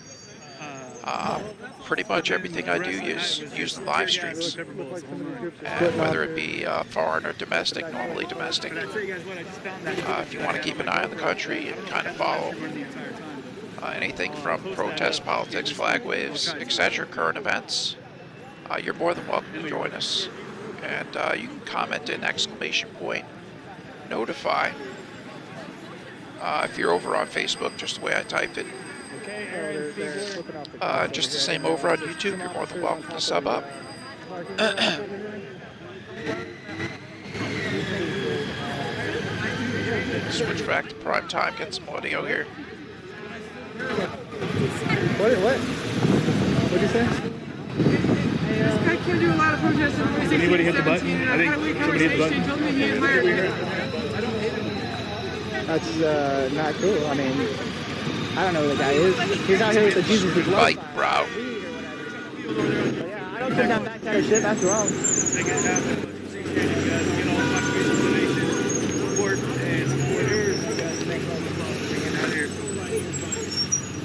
pretty much everything I do use the live streams, and whether it be foreign or domestic, normally domestic. If you want to keep an eye on the country and kind of follow anything from protests, politics, flag waves, etc., current events, you're more than welcome to join us. And you can comment in ! notify. If you're over on Facebook, just the way I typed it. Just the same over on YouTube, you're more than welcome to sub up. Switch back to prime time, get some audio here. What? What'd you say? I can't do a lot of protests in 2016. Anybody hit the button? I think somebody hit the button. Told me he admired me. That's not cool. I mean, I don't know who the guy is. He's out here with the Jesus is Love Fight, sign. bro. Put that back kind of shit, that's wrong. Make it happen. Much appreciated, you guys. Get all the contributions, donations, support, and supporters. You guys make all the fun bringing out here.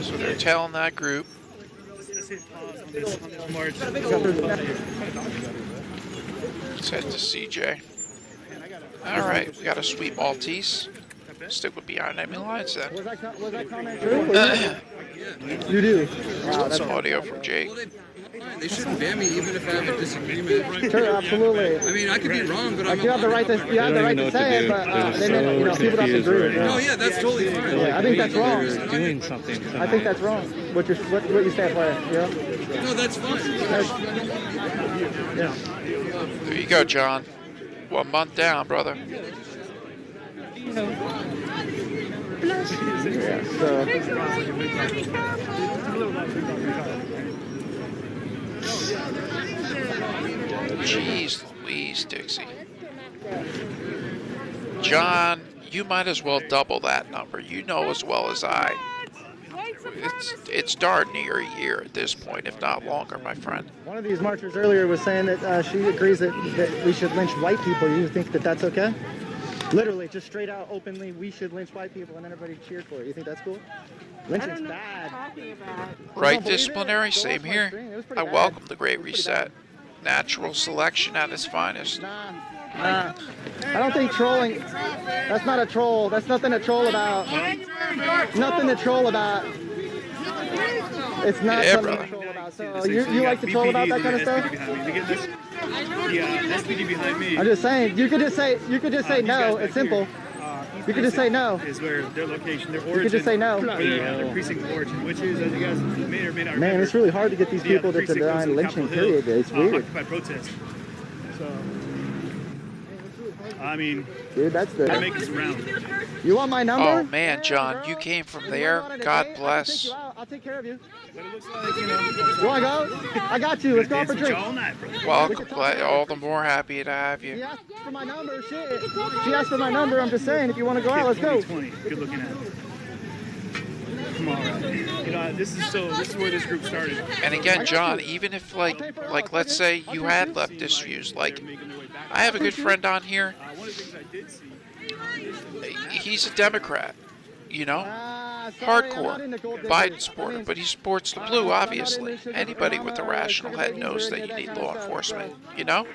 So they're telling that group. Let's hit pause on this march. Let's head to CJ. Alright, we got a sweet Maltese. Stick with behind enemy lines then. Was that comment true? You do. Let's get some audio from Jake. They shouldn't ban me even if I have a disagreement. Sure, absolutely. I mean, I could be wrong, but like, you have the right to say it, but then, people don't agree with it. No, yeah, that's totally fine. Yeah, I think that's wrong. Doing something. I think that's wrong. What you stand for, yeah? No, that's fine. Yeah. There you go, John. 1 month down, brother. Yeah, so. Jeez Louise, Dixie. John, you might as well double that number. You know as well as I. It's darn near a year at this point, if not longer, my friend. One of these marchers earlier was saying that she agrees that we should lynch white people. You think that that's okay? Literally, just straight out, openly, we should lynch white people, and everybody cheered for it. You think that's cool? Lynching's bad. Right, disciplinary? Same here. I welcome the Great Reset. Natural selection at its finest. Nah. I don't think trolling, that's not a troll. That's nothing to troll about. Nothing to troll about. It's not something to troll about. So you like to troll about that kind of stuff? Yeah, SPD behind me. I'm just saying, you could just say no. It's simple. You could just say no. Is where their location, their origin. You could just say no. Their precinct origin, which is, as you guys may or may not remember. Man, it's really hard to get these people to deny lynching, period. It's weird. Occupy protest. So, I mean, dude, that's the. I make this round. You want my number? Oh man, John, you came from there. God bless. I'll take care of you. But it looks like, you know. You want to go? I got you. Let's go out for drinks. Welcome, all the more happy to have She you. asked for my number. Shit. She asked for my number. I'm just saying, if you want to go out, let's go. 2020. Good looking at it. Come on, you know, this is where this group started. And again, John, even if like let's say you had leftist views, like I have a good friend on here. One of the things I did see. He's a Democrat, you know, hardcore Biden supporter, but he supports the blue, obviously. Anybody with a rational head knows that you need law enforcement, you know?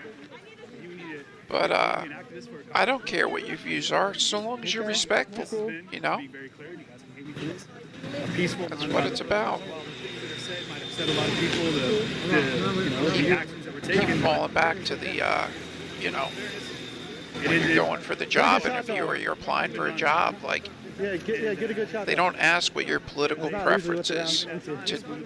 But I don't care what your views are, so long as you're respectful, you know? That's what it's about. Keep falling back to the, you know, when you're going for the job interview or you're applying for a job, like, they don't ask what your political preference is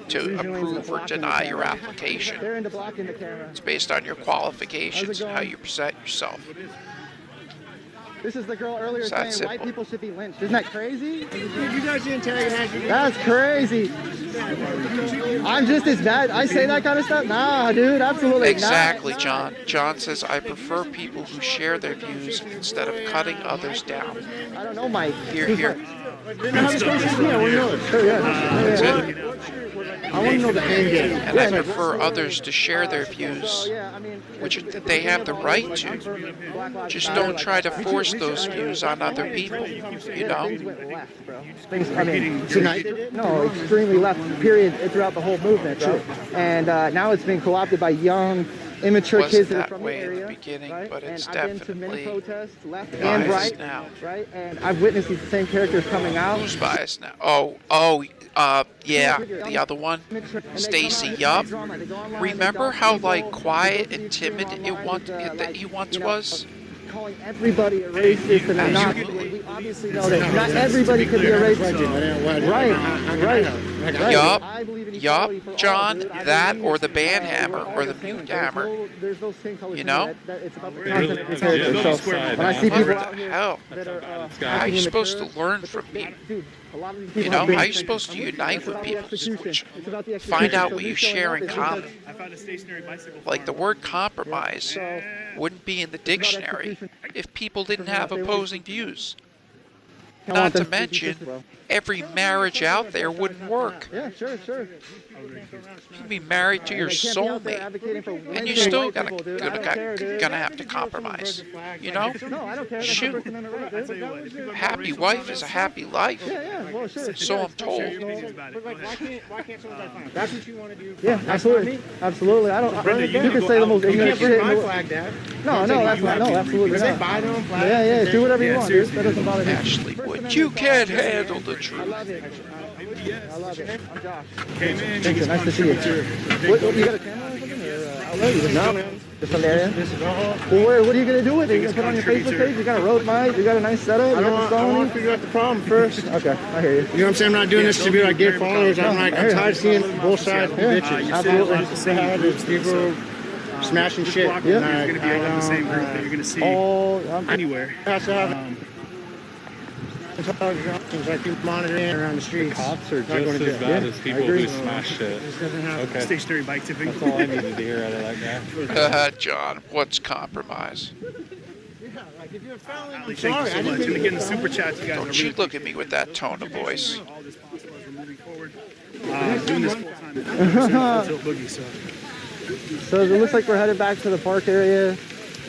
to approve or deny your application. It's based on your qualifications and how you present yourself. This is the girl earlier It's saying white people should be lynched. Isn't that crazy? You guys didn't tag it. That's crazy. I'm just as bad. I say that kind of stuff? Nah, dude, absolutely Exactly, not. John. John says, I prefer people who share their views instead of cutting others down. I don't know, Mike. Here, here. That's it. I want to know the end game. And I prefer others to share their views, which they have the right to. Just don't try to force those views on other people, you know? I mean, tonight? No, extremely left, period, throughout the whole movement, bro. And now it's been co-opted by young, immature kids that are from the area. At the beginning, right? but it's and I've been to many definitely protests, left and right, now. Right? And I've witnessed these same characters coming out. Who's biased now? Yeah, the other one, Stacy. Yup. Remember how like quiet and timid that he once was? Calling everybody a racist and not. We obviously know that not everybody could be a racist. Right. Yup, John, that or the band hammer or the mute hammer. You know? It's about the content of the character. So when I see people out here that are how are you supposed to learn from people? You know, how are you supposed to unite with people? Find out what you share in common. Like the word compromise wouldn't be in the dictionary if people didn't have opposing views. Not to mention, every marriage out there wouldn't work. Yeah, sure. You'd be married to your soulmate, and you're still gonna have to compromise. You know? No, I don't care. Shoot. Happy wife is a happy life. Yeah, well, sure. So I'm told. Why can't someone flag? That's what you want to do. Yeah, absolutely. Absolutely. I don't. You can say the most ignorant shit. My flag, Dad. No, that's not. No, absolutely Say not. buy their own flag. Yeah. Do whatever you want, dude. That doesn't bother me. Ashley Wood, you can't handle the truth. I love it. I'm Josh. Came in. Thank you. Nice to see you. What, you got a camera or something? Or outlet? You just No, man. Just from the area? Well, what are you going to do with it? You going to put it on your Facebook page? You got a Rode mic? You got a nice setup? I want to figure out the problem first. Okay, I hear you. You know what I'm saying? I'm not doing this to be like get followers. I'm tired of seeing both sides of the bitches. Absolutely. People smashing shit. You're going to be all in the same group that you're going to see anywhere. I keep monitoring around the streets. Cops are just as bad as people who smash shit. Okay. Stationary bike tipping. That's all I needed to hear out of that guy. John, what's compromise? Like if you're a felon, I'm Thank sorry. you so much. And again, the super chats, you guys Don't you look at me with that tone of voice. all this possible as we're moving forward. Doing this full time. Full tilt boogie, So it looks like we're headed back to the park area.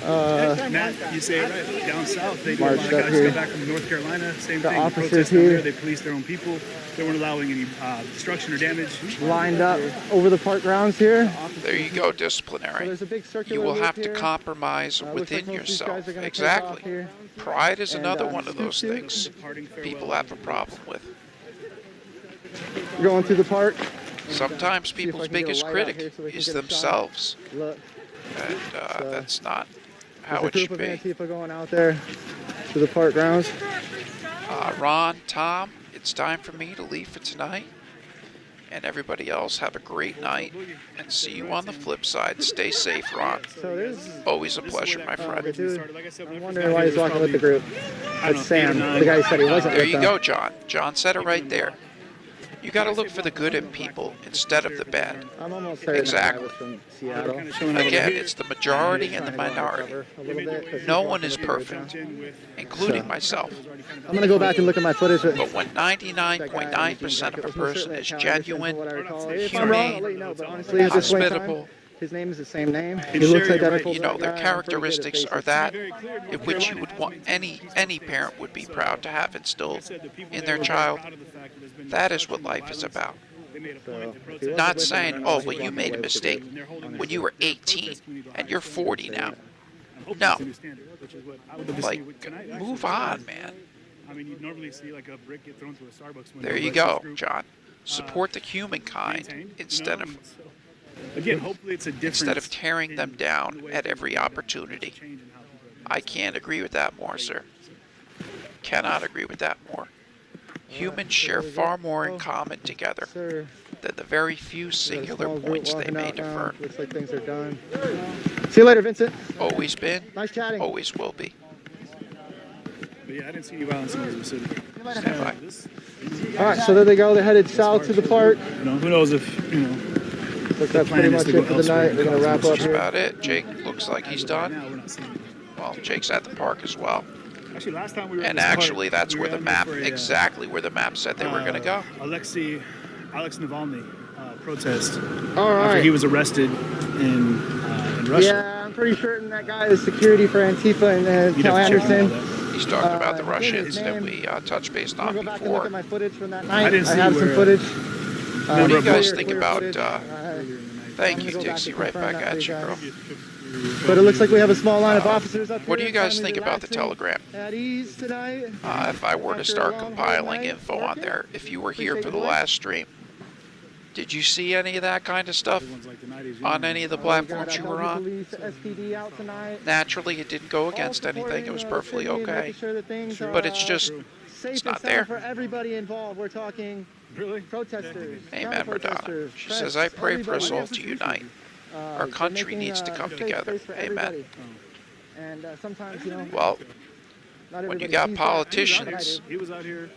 Matt, you say it right. Down south, they do a lot of guys come back from North Carolina. Same thing. Officers Protests down here. there. They police their own people. They weren't allowing any destruction or damage. Lined up over the park grounds here. There you go, disciplinary. There's a big circular You will loop have to here. compromise Looks within like most of these yourself. guys are gonna take off Exactly. here. Pride is And, another one of those things people have a problem with. Going through the park. Sometimes See if I people's can get a biggest light out critic here so we can is get a shot. themselves, Look, and that's not how there's it a should group of be. Antifa going out there to the park grounds. Ron, Tom, it's time for me to leave for tonight. And everybody else, have a great night. And see you on the flip side. Stay safe, Ron. So there's Always a pleasure, my friend. dude. I'm wondering why he's walking with the group. That's Sam, the guy who said he wasn't There with you them. go, John. John said it right there. You got to look for the good in people instead of the bad. I'm almost certain Exactly. that guy was from Seattle. Again, it's the majority and the minority. A little bit, 'cause No he's one walking is with the group perfect, now. including So. myself. I'm gonna go back and look at my footage. But when 99.9% of a person is genuine, If I'm wrong, I'll let you know. But honestly, at this point in time, hospitable, his name is the same name. He looks identical. you to know, that their guy. I'm pretty good at characteristics faces. are that in which you would want any parent would be proud to have instilled in their child. That is what life is about. So, Not saying, oh, well, you made a mistake when you were 18 and you're 40 now. No. Like, move on, man. I mean, you normally see like a brick get thrown through a Starbucks window. There you go, John. Support the humankind instead of Again, hopefully it's a difference. instead of tearing them down at every opportunity. I can't agree with that more, sir. Cannot agree with that more. Humans share far more in common together than the very few singular points they may differ. Looks like things are done. See you later, Vincent. Always been, Nice chatting. always will be. But yeah, I didn't see any violence in Missouri City. Stand by. All right, so there they go. They're headed south to the park. You know, who knows if, you know, Looks that's pretty plan is much to it go for the elsewhere. night. We're gonna wrap up That's here. about it. Jake looks like he's done. now we're not seeing it. Well, Jake's at the park as well. Actually, last time we were at And this park, actually, that's we where were the out map, here for a, exactly where the map said they were going to go. Alex Navalny protest All after right. he was arrested in Russia. Yeah, I'm pretty certain that guy is security for Antifa and You'd Cal have to check Anderson. him out. He's talking about the I forget his Russians that name. we touched base I'm on gonna go back and look before. at my footage from that night. I didn't see have some where, footage. What do you guys clear- think clear about, footage. Thank I'm you, gonna go back Dixie, and right confirm back that at for you, you girl. guys. But it looks like we have a small line of officers up here. What do you guys finally think about the relaxing Telegram? At ease tonight. If I were to After a start long, hard compiling night info on working. there, if you were here Appreciate for the your last stream, did you see any of that kind of stuff on any of the platforms you were on? Police SPD out tonight. Naturally, it didn't go against anything. It was perfectly okay. But it's just, it's not there. For everybody involved, we're talking protesters. Amen, Madonna. She says, I pray for us all to unite. Our country needs to come together. Amen. And sometimes, you know, Well, not when you everybody got sees that. politicians, He was out here.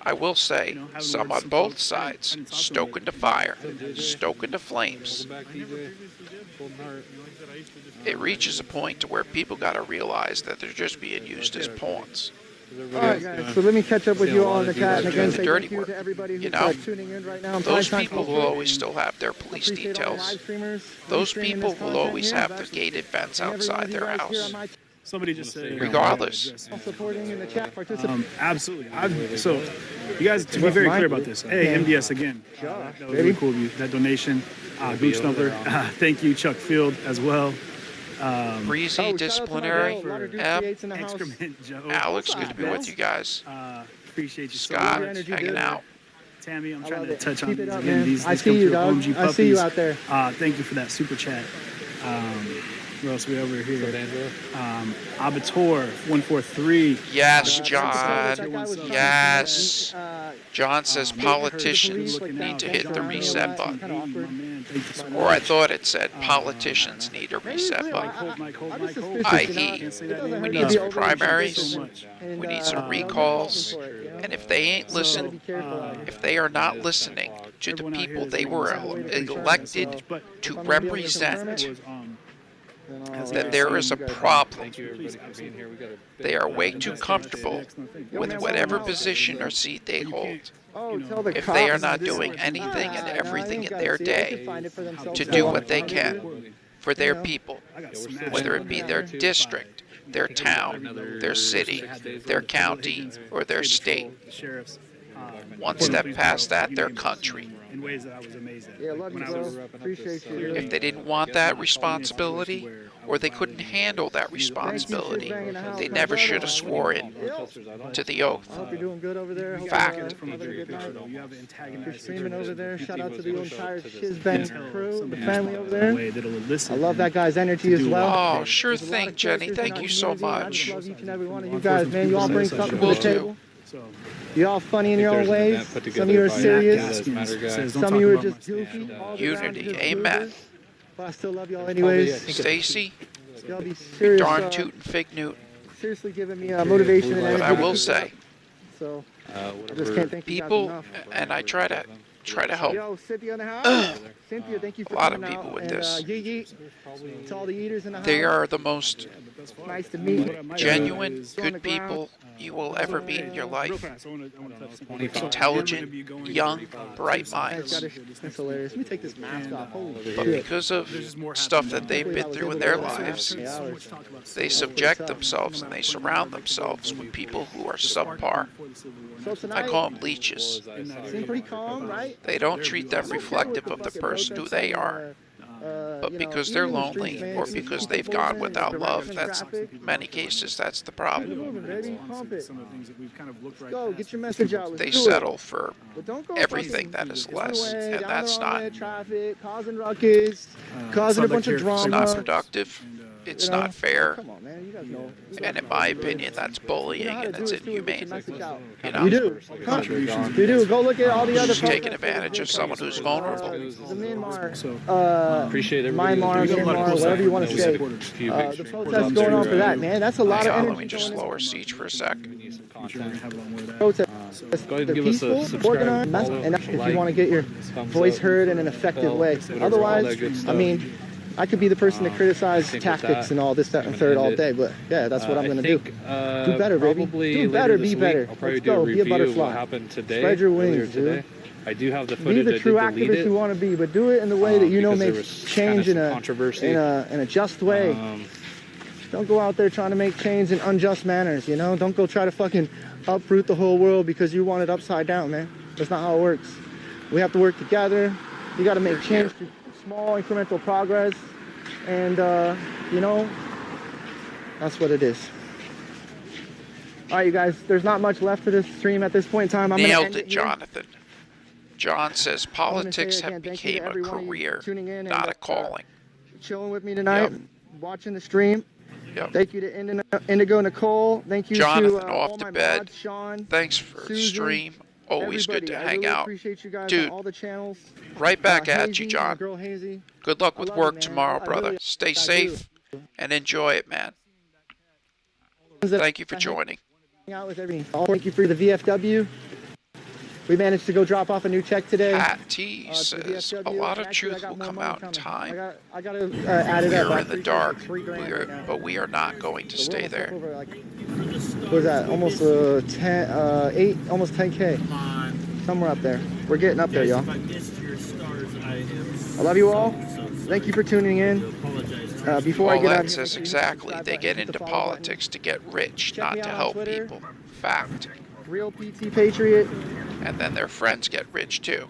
I will say, some on both sides, stoking the fire, stoking the flames. It reaches a point to where people got to realize that they're just being used as pawns. Alright guys, so let me catch up with you all in the chat, and again say dirty thank you work. to everybody who's You know, tuning in right now. those people will always still have their police details. Those people will always have the gated fence outside their house. Somebody just said, regardless. Supporting in the chat, absolutely. So, you guys, to be very clear about this, hey, MDS again, that was really cool of you. That donation, Boot Snuffler, thank you, Chuck Field as well. Breezy, disciplinary, Excrement, Joe. Alex, good to be with you guys. Appreciate you, Scott, hanging out. Tammy, I'm trying to touch on Keep it up, again, man. these I see you, dog. OMG I see you out there. Thank you for that super chat. What else we over here? Abator 143. Yes, John. Yes. John says politicians need to hit the reset button. Or I thought it said politicians need a reset button. I.e., we need some primaries, we need some recalls, and if they ain't listening, if they are not listening to the people they were elected to represent, then there is a problem. They are way too comfortable with whatever position or seat they hold. If they are not doing anything and everything in their day to do what they can for their people, whether it be their district, their town, their city, their county, or their state. One step past that, their country. In ways that I was amazed at. Yeah, love you, bro. Appreciate you. If they didn't want that responsibility, or they couldn't handle that responsibility, they never should have swore in to the oath. I hope you're doing good over there. Fact. You're streaming over there. Shout out to the entire Shizbang crew, the family over there. I love that guy's energy as well. Oh, sure thing, Jenny. Thank you so much. I love each and every one of you guys, man. You all bring something to Will the table. You're all funny in your own ways. Some of you are serious. Some of you are just goofy. Unity. Amen. But I still love y'all anyways. Stacy, Y'all be serious. darn tootin' fig Newt. Seriously giving me motivation and energy. But I will say, so I just can't thank you guys people, enough. and I try to help. Yo, Cynthia in the house. Cynthia, thank you for A lot of coming people out. with And, this. Yeet. To all the eaters in the house. They are the most Nice to meet you. genuine, good people you will ever meet in your life. Intelligent, young, bright minds. That's hilarious. Let me take this mask off. Holy But shit. because of stuff that they've been through in their lives, they subject themselves and they surround themselves with people who are subpar. So tonight, I call them leeches. seem pretty calm, right? They don't treat them reflective of the person who they are. But because they're lonely or because they've gone without love, that's in many cases that's the problem. Go, get your message out. They settle for everything that is less, and that's not. Traffic, causing ruckus, causing a bunch of drama. It's not productive. It's not fair. Come on, man. You guys know. And in my opinion, that's bullying and it's inhumane. You know, You do. You do. Go look at all the other just taking advantage of someone who's vulnerable. The Myanmar, Appreciate everybody. Myanmar, whatever you want to say. The protests going on for that, man. That's a lot of Hang on, energy. let me just lower siege for a sec. Protests. Go ahead and give us a Peaceful, subscribe, organized, follow, and if you like, want to get your thumbs voice up, heard in an effective bell, way. whatever, all Otherwise, that good I stuff. mean, I could be the person to criticize think with tactics that, and all this, that, and I'm third gonna all end day, it. but yeah, that's what I'm going to do. I Do better, baby. probably Do better, later be this better. week, I'll probably Let's do a go, be a review of butterfly. what happened today. Spread your earlier wings, today. dude. I do have the Be footage. the I true did delete activist it. you want to be, but do it in the way that you know because there makes was change in kind of a, some controversy. in a just way. Don't go out there trying to make change in unjust manners, you know? Don't go try to fucking uproot the whole world because you want it upside down, man. That's not how it works. We have to work together. You got to make change through small incremental progress. And, you know, that's what it is. All right, you guys, there's not much left to this stream at this point in time. I'm gonna Nailed end it, here. Jonathan. John says politics have become a career, not a calling. Chilling with me tonight, watching the stream. Yep. Thank you to Indigo Nicole. Thank you Jonathan, to off all to my bed. mods, Sean, Thanks for the Susan, stream. Always good to everybody. I hang really out. appreciate you guys Dude, on all the channels. right back at Hazy, you, my John. girl Hazy. Good luck I with love work it, man. tomorrow, I brother. really- Stay I do. safe and enjoy it, man. Thank you for joining. Hang out with everything. Thank you for the VFW. We managed to go drop off a new check today. Pat T says a lot of truth will come out in time. I got to add it up. We're in the dark, but we are not going to stay there. What was that? Almost 8, almost 10K. Somewhere up there. We're getting up there, y'all. I love you all. Thank you for tuning in. Before I get Paulette on says exactly. They get into politics to get rich, not to help people. Fact. Real PT Patriot. And then their friends get rich too.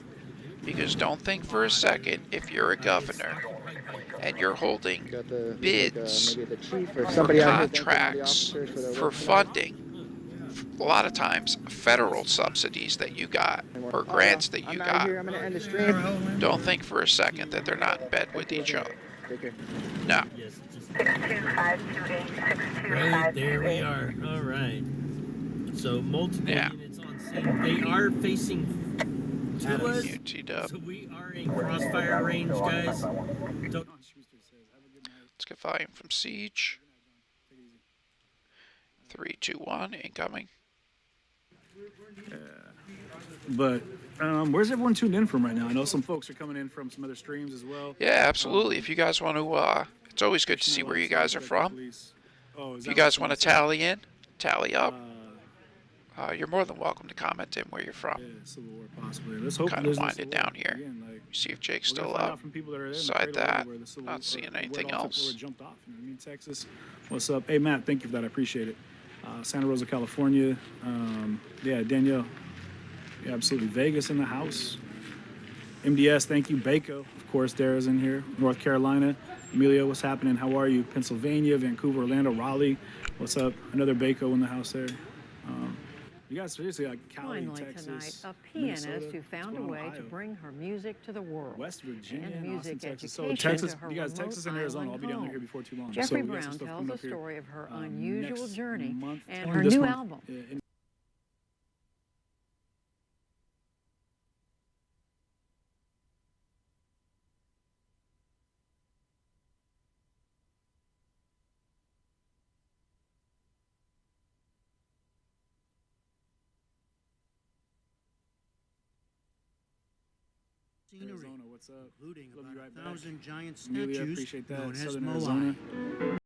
Because don't think for a second, if you're a governor and you're holding bids for contracts for funding, a lot of times federal subsidies that you got or grants that you got, don't think for a second that they're not in bed with each other. No. Right, there we are. All right. So multiple units on scene. They are facing to us. So we are in crossfire range, guys. Let's get volume from Siege. 3, 2, 1, incoming. But where's everyone tuned in from right now? I know some folks are coming in from some other streams as well. Yeah, absolutely. If you guys want to, it's always good to see where you guys are from. If you guys want to tally up, you're more than welcome to comment in where you're from. Kind of wind it down here. See if Jake's still up. Beside that, not seeing anything else. Texas. What's up? Hey, Matt, thank you for that. I appreciate it. Santa Rosa, California. Yeah, Danielle. Yeah, absolutely. Vegas in the house. MDS, thank you. Baco, of course, Dara's in here. North Carolina. Amelia, what's happening? How are you? Pennsylvania, Vancouver, Orlando, Raleigh. What's up? Another Baco in the house there. You guys seriously like Cali, Finally Texas, tonight, a pianist Minnesota, who found a Toronto, way to Ohio, bring her music to the world. West Virginia, and music Austin, Texas. education So Texas, to her you guys, remote Texas and Arizona, I'll be down home. here before too long. Jeffrey so we got some Brown stuff tells coming the up here, story of her unusual next journey month, and or her this new month. album. Arizona, what's up? Including Love about you right 1,000 back. giant Amelia, statues appreciate that. known as Southern Moai. Arizona.